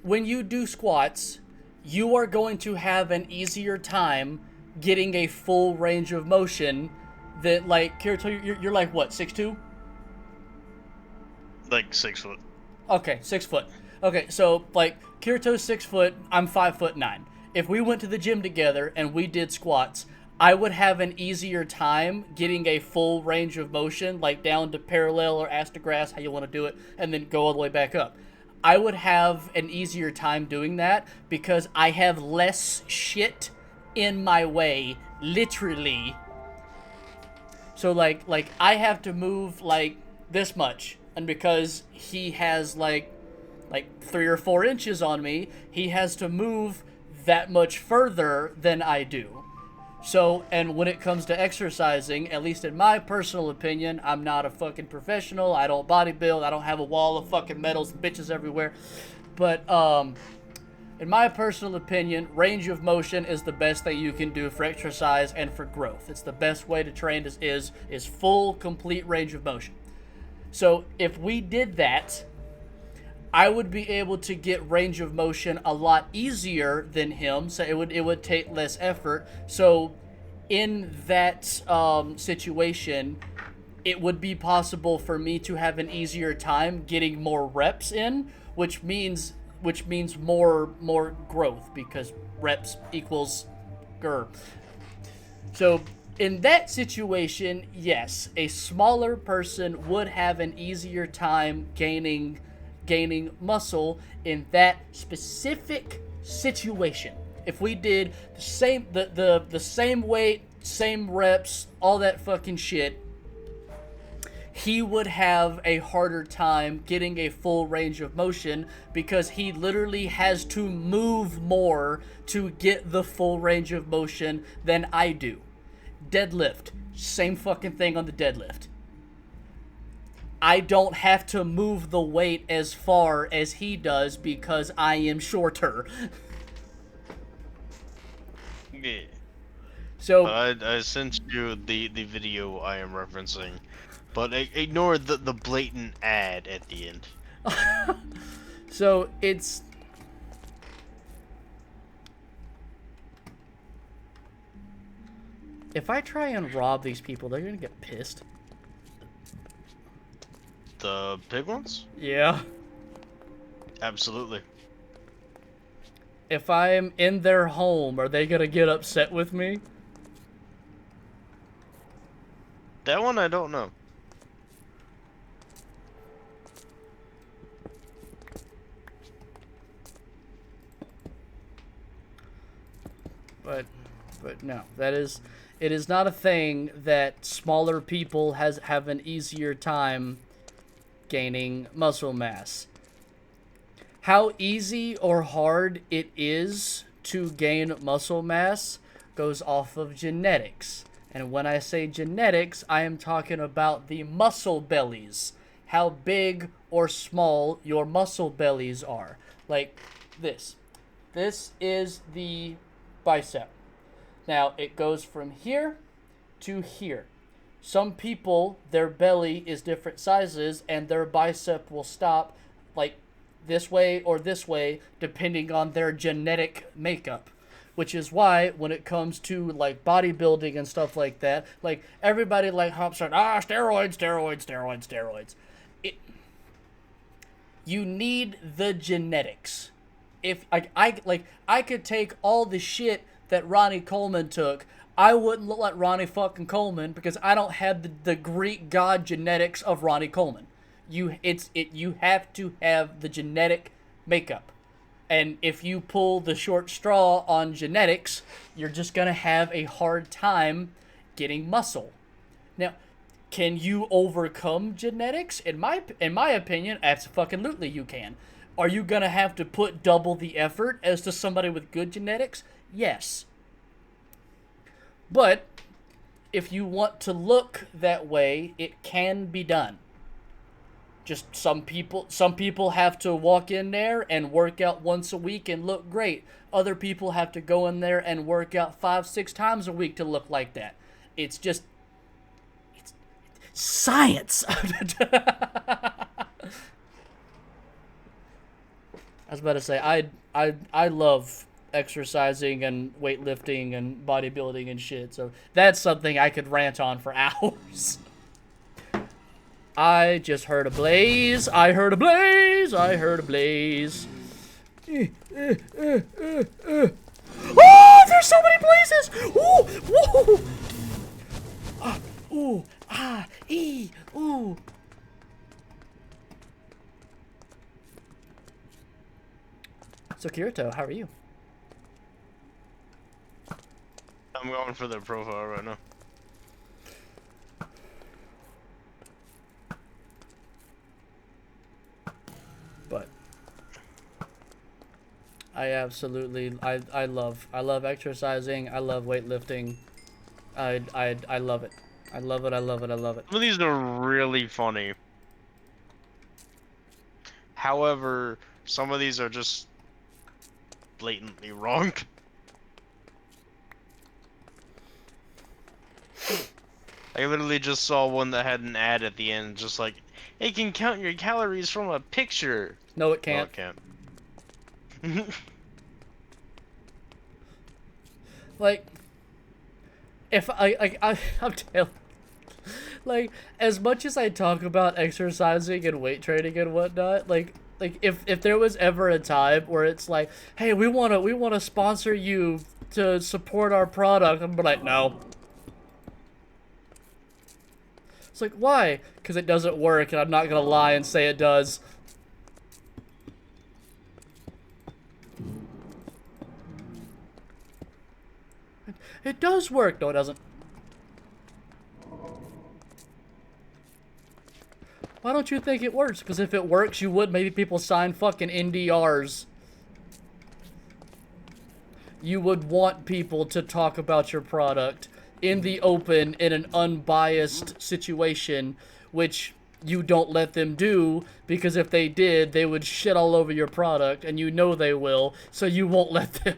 Speaker 1: When you do squats, you are going to have an easier time getting a full range of motion. That like Kirito, you're like what, 6'2"?
Speaker 3: Like 6 foot.
Speaker 1: Okay, 6 foot. Okay, so like Kirito's 6 foot, I'm 5'9". If we went to the gym together and we did squats, I would have an easier time getting a full range of motion, like down to parallel or ass to grass, how you want to do it, and then go all the way back up. I would have an easier time doing that because I have less shit in my way, literally. So like I have to move like this much, and because he has like 3 or 4 inches on me, he has to move that much further than I do. So, and when it comes to exercising, at least in my personal opinion, I'm not a fucking professional. I don't bodybuild. I don't have a wall of fucking medals and bitches everywhere. But, in my personal opinion, range of motion is the best thing you can do for exercise and for growth. It's the best way to train is full, complete range of motion. So, if we did that, I would be able to get range of motion a lot easier than him, so it would take less effort. So in that situation, it would be possible for me to have an easier time getting more reps in, which means more growth, because reps equals grr. So in that situation, yes, a smaller person would have an easier time gaining muscle in that specific situation. If we did the same weight, same reps, all that fucking shit, he would have a harder time getting a full range of motion because he literally has to move more to get the full range of motion than I do. Deadlift, same fucking thing on the deadlift. I don't have to move the weight as far as he does because I am shorter.
Speaker 3: Yeah.
Speaker 1: So
Speaker 3: I sent you the video I am referencing, but ignore the blatant ad at the end.
Speaker 1: so it's if I try and rob these people, they're gonna get pissed.
Speaker 3: The big ones?
Speaker 1: Yeah.
Speaker 3: Absolutely.
Speaker 1: If I'm in their home, are they gonna get upset with me?
Speaker 3: That one I don't know.
Speaker 1: But no, it is not a thing that smaller people have an easier time gaining muscle mass. How easy or hard it is to gain muscle mass goes off of genetics. And when I say genetics, I am talking about the muscle bellies. How big or small your muscle bellies are. Like this. This is the bicep. Now, it goes from here to here. Some people, their belly is different sizes, and their bicep will stop like this way or this way, depending on their genetic makeup. Which is why, when it comes to like bodybuilding and stuff like that, like everybody like hops on steroids. You need the genetics. If I could take all the shit that Ronnie Coleman took, I wouldn't look like Ronnie fucking Coleman because I don't have the Greek god genetics of Ronnie Coleman. You have to have the genetic makeup. And if you pull the short straw on genetics, you're just gonna have a hard time getting muscle. Now, can you overcome genetics? In my opinion, absolutely you can. Are you gonna have to put double the effort as to somebody with good genetics? Yes. But if you want to look that way, it can be done. Just some people have to walk in there and work out once a week and look great. Other people have to go in there and work out 5-6 times a week to look like that. It's science. I was about to say I love exercising and weightlifting and bodybuilding and shit. So that's something I could rant on for hours. I just heard a blaze. I heard a blaze. I heard a blaze. Oh, there's so many blazes. Ooh, whoa. Ooh, ooh. So Kirito, how are you?
Speaker 3: I'm going for the profile right now.
Speaker 1: But I absolutely I love exercising. I love weightlifting. I love it. I love it. I love it. I love it.
Speaker 3: Some of these are really funny. However, some of these are just blatantly wrong. I literally just saw one that had an ad at the end, just like, it can count your calories from a picture.
Speaker 1: No, it can't.
Speaker 3: No, it can't.
Speaker 1: Like, if I'm telling, like, as much as I talk about exercising and weight training and whatnot, like if there was ever a time where it's like, hey, we wanna sponsor you to support our product, I'm like, no. It's like, why? Because it doesn't work, and I'm not gonna lie and say it does. It does work. No, it doesn't. Why don't you think it works? Because if it works, you would. Maybe people sign fucking NDRs. You would want people to talk about your product in the open, in an unbiased situation, which you don't let them do, because if they did, they would shit all over your product, and you know they will, so you won't let them.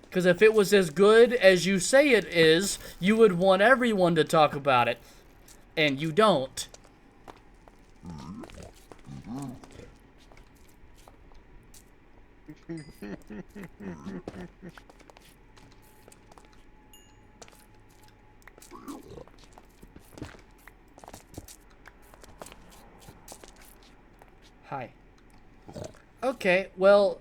Speaker 1: Because if it was as good as you say it is, you would want everyone to talk about it. And you don't. Hi. Okay, well,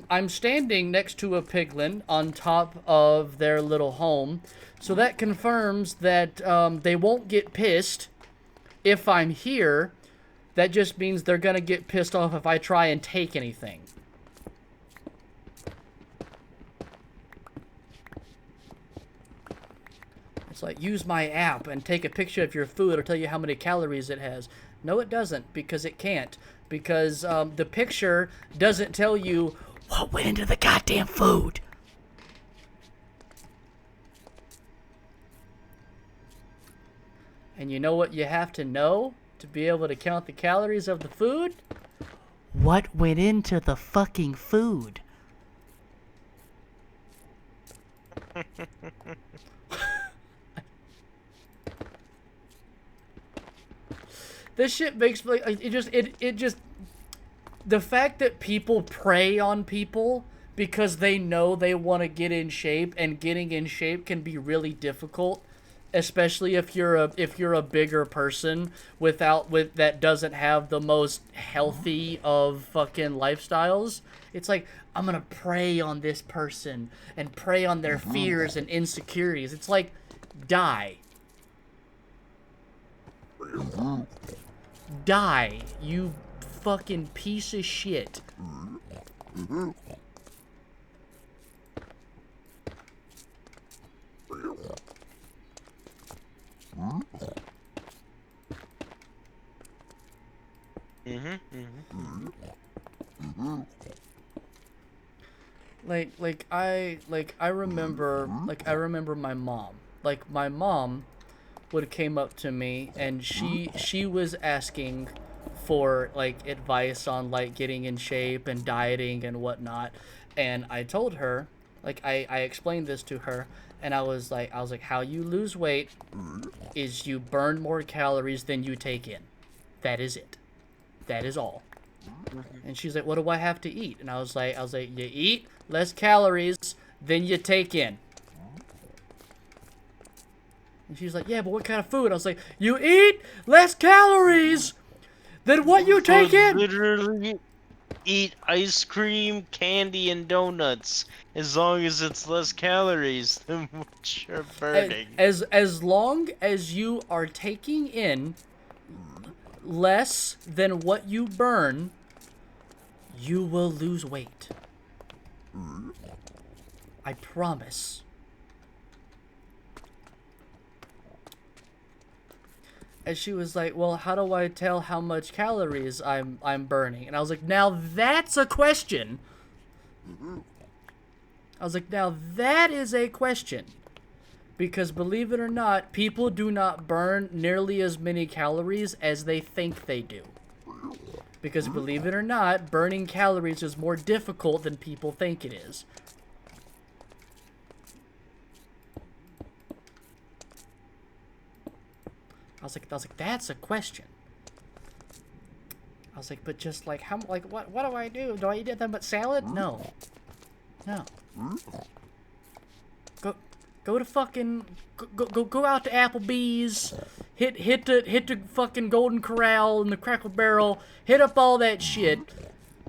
Speaker 1: I'm standing next to a piglin on top of their little home, so that confirms that they won't get pissed if I'm here. That just means they're gonna get pissed off if I try and take anything. It's like, use my app and take a picture of your food. It'll tell you how many calories it has. No, it doesn't, because it can't. Because the picture doesn't tell you what went into the goddamn food. And you know what you have to know to be able to count the calories of the food? What went into the fucking food? This shit makes me like it just the fact that people prey on people because they know they want to get in shape, and getting in shape can be really difficult, especially if you're a bigger person with that doesn't have the most healthy of fucking lifestyles. It's like, I'm gonna prey on this person and prey on their fears and insecurities. It's like, die. Die, you fucking piece of shit. I remember my mom. Like, my mom would have came up to me, and she was asking for like advice on like getting in shape and dieting and whatnot. And I told her, like, I explained this to her, and I was like, how you lose weight is you burn more calories than you take in. That is it. That is all. And she's like, what do I have to eat? And I was like, you eat less calories than you take in. And she's like, yeah, but what kind of food? I was like, you eat less calories than what you take in.
Speaker 3: Literally eat ice cream, candy, and donuts as long as it's less calories than what you're burning.
Speaker 1: As long as you are taking in less than what you burn, you will lose weight. I promise. And she was like, well, how do I tell how much calories I'm burning? And I was like, now that's a question. I was like, now that is a question. Because believe it or not, people do not burn nearly as many calories as they think they do. Because believe it or not, burning calories is more difficult than people think it is. I was like, that's a question. I was like, but just like, how, like, what do I do? Do I eat nothing but salad? No. No. Go to fucking, go out to Applebee's, hit the fucking Golden Corral and the Crackle Barrel, hit up all that shit,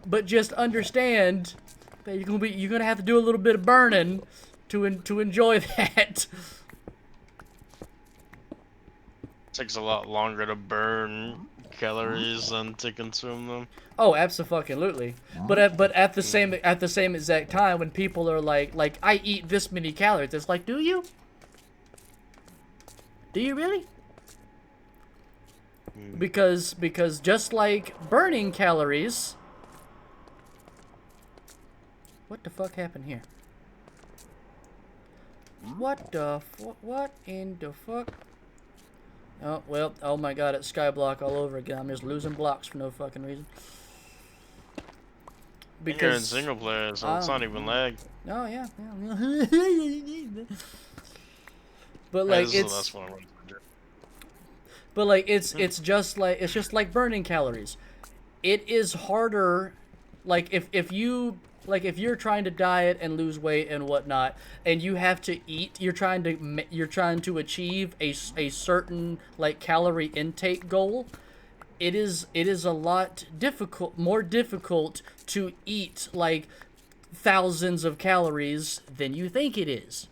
Speaker 1: but just understand that you're gonna have to do a little bit of burning to enjoy that.
Speaker 3: It takes a lot longer to burn calories than to consume them.
Speaker 1: Oh, absolutely. But at the same exact time, when people are like I eat this many calories, it's like, do you? Do you really? Because just like burning calories. What the fuck happened here? What in the fuck? Oh, well, oh my god, it's Skyblock all over again. I'm just losing blocks for no fucking reason.
Speaker 3: Because you're in single player, so it's not even lag.
Speaker 1: Oh, yeah. But like, it's just like burning calories. It is harder, like, if you're trying to diet and lose weight and whatnot, and you have to eat, you're trying to achieve a certain like calorie intake goal. It is a lot more difficult to eat like thousands of calories than you think it is.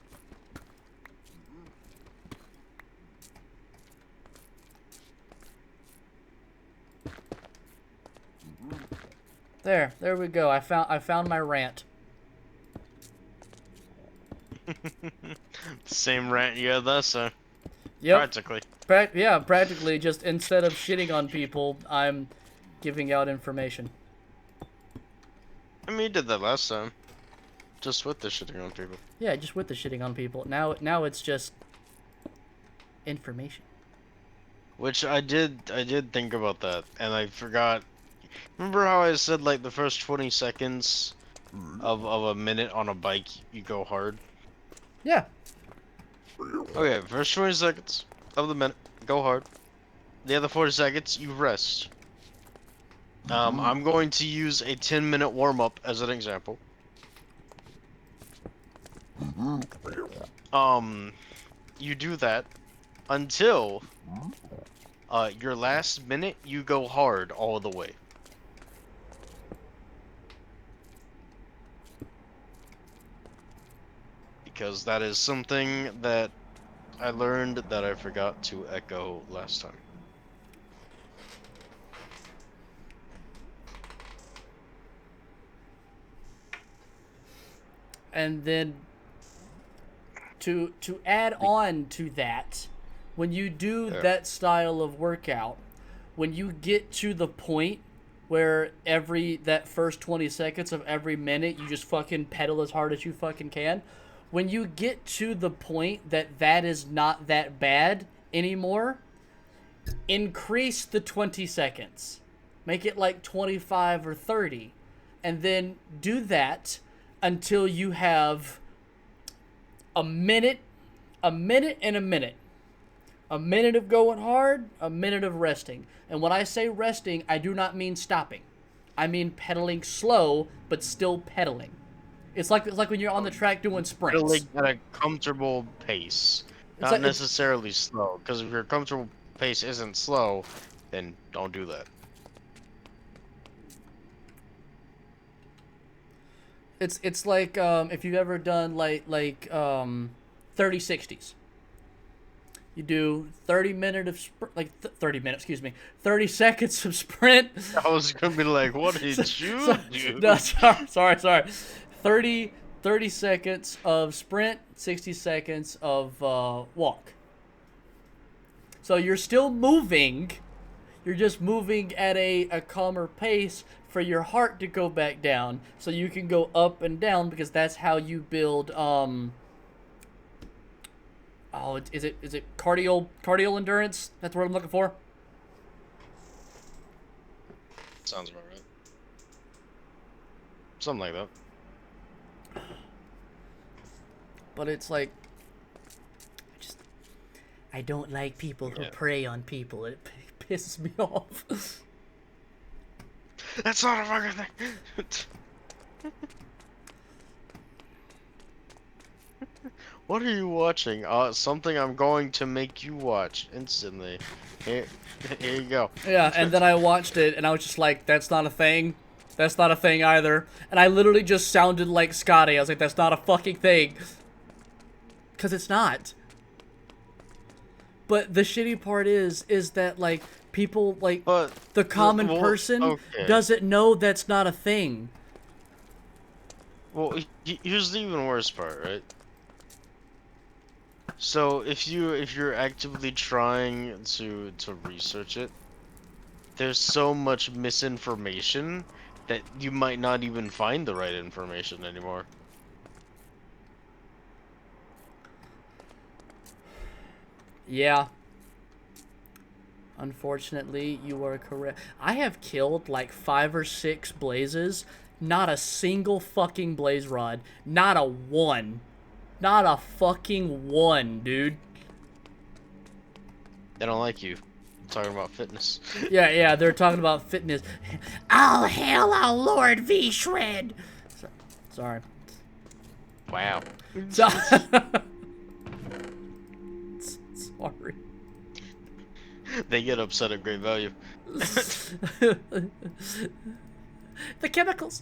Speaker 1: There we go. I found my rant.
Speaker 3: Same rant you had last time.
Speaker 1: Yep.
Speaker 3: Practically.
Speaker 1: Yeah, practically just instead of shitting on people, I'm giving out information.
Speaker 3: I mean, you did that last time. Just with the shitting on people.
Speaker 1: Yeah, just with the shitting on people. Now it's just information.
Speaker 3: Which I did think about that, and I forgot. Remember how I said like the first 20 seconds of a minute on a bike you go hard?
Speaker 1: Yeah.
Speaker 3: Okay, first 20 seconds of the minute, go hard. The other 40 seconds, you rest. I'm going to use a 10-minute warm-up as an example. You do that until your last minute, you go hard all the way. Because that is something that I learned that I forgot to echo last time.
Speaker 1: And then to add on to that, when you do that style of workout, when you get to the point where that first 20 seconds of every minute you just fucking pedal as hard as you fucking can, when you get to the point that is not that bad anymore, increase the 20 seconds. Make it like 25 or 30. And then do that until you have a minute, and a minute. A minute of going hard, a minute of resting. And when I say resting, I do not mean stopping. I mean pedaling slow, but still pedaling. It's like when you're on the track doing sprints.
Speaker 3: Really at a comfortable pace,
Speaker 1: It's
Speaker 3: not
Speaker 1: like,
Speaker 3: necessarily slow. Because if your comfortable pace isn't slow, then don't do that.
Speaker 1: It's like if you've ever done like 30-60s. You do 30 seconds of sprint.
Speaker 3: I was gonna be like, what did you do?
Speaker 1: No, sorry. 30 seconds of sprint, 60 seconds of walk. So you're still moving. You're just moving at a calmer pace for your heart to go back down, so you can go up and down, because that's how you build is it cardio endurance? That's what I'm looking for.
Speaker 3: Sounds about right. Something like that.
Speaker 1: But it's like, I don't like people who prey on people. It pisses me off.
Speaker 3: That's not a fucking thing. What are you watching? Something I'm going to make you watch instantly. Here you go.
Speaker 1: Yeah, and then I watched it, and I was just like, that's not a thing. That's not a thing either. And I literally just sounded like Scotty. I was like, that's not a fucking thing. Because it's not. But the shitty part is that, like, people, like, the common person doesn't know that's not a thing.
Speaker 3: Well, here's the even worse part, right? So if you're actively trying to research it, there's so much misinformation that you might not even find the right information anymore.
Speaker 1: Yeah. Unfortunately, you are correct. I have killed like 5 or 6 blazes. Not a single fucking blaze rod. Not a one. Not a fucking one, dude.
Speaker 3: They don't like you. I'm talking about fitness.
Speaker 1: Yeah, they're talking about fitness. All hail our Lord V Shred. Sorry.
Speaker 3: Wow.
Speaker 1: Sorry.
Speaker 3: They get upset at great value.
Speaker 1: The chemicals.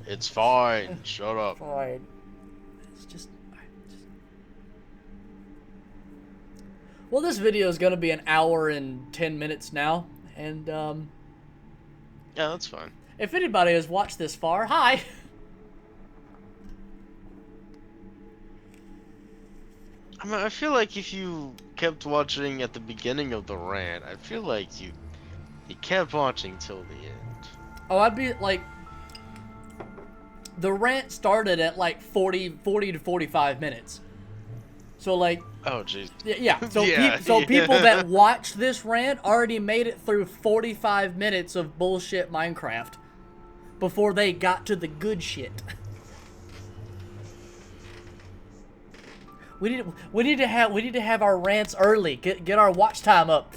Speaker 3: It's fine. Shut up.
Speaker 1: Fine. It's just... Well, this video is gonna be an hour and 10 minutes now, and
Speaker 3: yeah, that's fine.
Speaker 1: if anybody has watched this far, hi.
Speaker 3: I mean, I feel like if you kept watching at the beginning of the rant, I feel like you kept watching till the end.
Speaker 1: Oh, I'd be like, the rant started at like 40 to 45 minutes. So like,
Speaker 3: Oh jeez.
Speaker 1: yeah. So
Speaker 3: Yeah,
Speaker 1: so people
Speaker 3: yeah.
Speaker 1: that watched this rant already made it through 45 minutes of bullshit Minecraft before they got to the good shit. We need to have our rants early. Get our watch time up.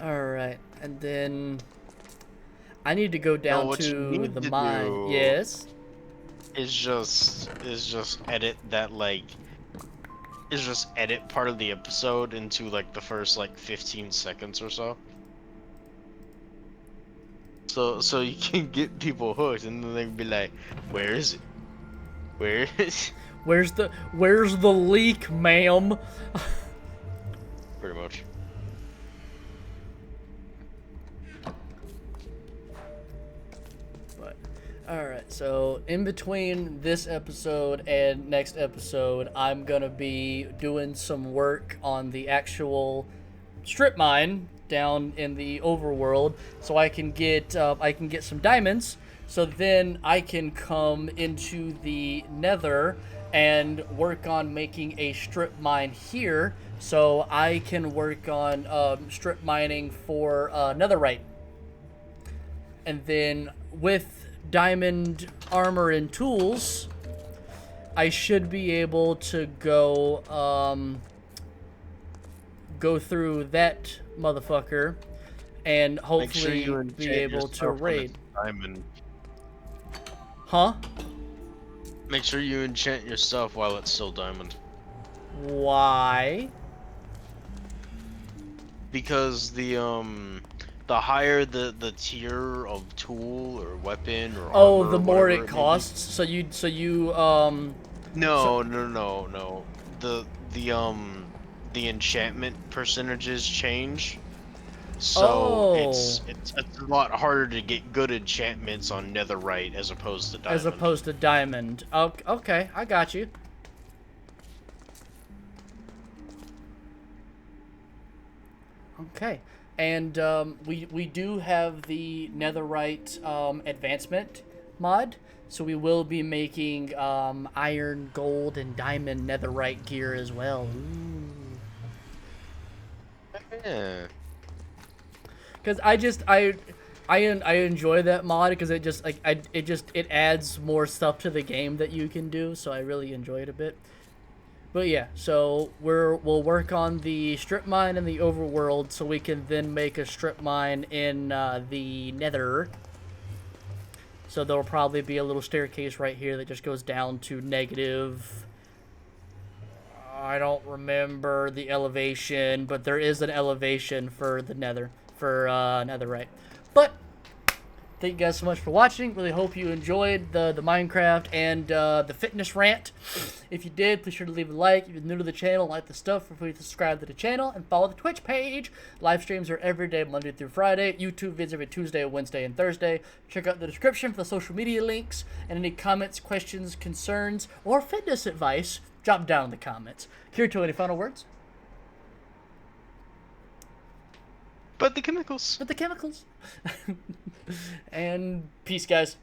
Speaker 1: All right, and then I need to go
Speaker 3: No,
Speaker 1: down
Speaker 3: what you
Speaker 1: to
Speaker 3: need
Speaker 1: the
Speaker 3: to
Speaker 1: mine.
Speaker 3: do
Speaker 1: Yes.
Speaker 3: is just edit that like is just edit part of the episode into like the first like 15 seconds or so. So you can get people hooked and then they can be like, where is it? Where is it?
Speaker 1: Where's the leak, ma'am?
Speaker 3: Pretty much.
Speaker 1: But all right, so in between this episode and next episode, I'm gonna be doing some work on the actual strip mine down in the overworld, so I can get some diamonds. So then I can come into the Nether and work on making a strip mine here, so I can work on strip mining for netherite. And then with diamond armor and tools, I should be able to go through that motherfucker and
Speaker 3: Make sure you
Speaker 1: hopefully be
Speaker 3: enchant
Speaker 1: able to
Speaker 3: yourself when it's
Speaker 1: raid.
Speaker 3: diamond.
Speaker 1: Huh?
Speaker 3: Make sure you enchant yourself while it's still diamond.
Speaker 1: Why?
Speaker 3: Because the higher the tier of tool or weapon or
Speaker 1: Oh,
Speaker 3: armor
Speaker 1: the
Speaker 3: or
Speaker 1: more
Speaker 3: whatever
Speaker 1: it
Speaker 3: may be.
Speaker 1: costs. So you
Speaker 3: No, no. The enchantment percentages change. So
Speaker 1: Oh,
Speaker 3: it's a lot harder to get good enchantments on netherite as opposed to
Speaker 1: as
Speaker 3: diamond.
Speaker 1: opposed to diamond. Oh, okay, I got you. Okay, and we do have the netherite advancement mod, so we will be making iron, gold, and diamond netherite gear as well.
Speaker 3: Yeah.
Speaker 1: Because I enjoy that mod because it just like it adds more stuff to the game that you can do, so I really enjoy it a bit. But yeah, so we'll work on the strip mine in the overworld, so we can then make a strip mine in the Nether. So there'll probably be a little staircase right here that just goes down to negative. I don't remember the elevation, but there is an elevation for the Nether for Netherite. But thank you guys so much for watching. Really hope you enjoyed the Minecraft and the fitness rant. If you did, please sure to leave a like. If you're new to the channel, like the stuff, please subscribe to the channel and follow the Twitch page. Live streams are every day, Monday through Friday. YouTube vids every Tuesday, Wednesday, and Thursday. Check out the description for the social media links and any comments, questions, concerns, or fitness advice. Drop down in the comments. Kirito, any final words?
Speaker 3: But the chemicals.
Speaker 1: With the chemicals. And peace, guys.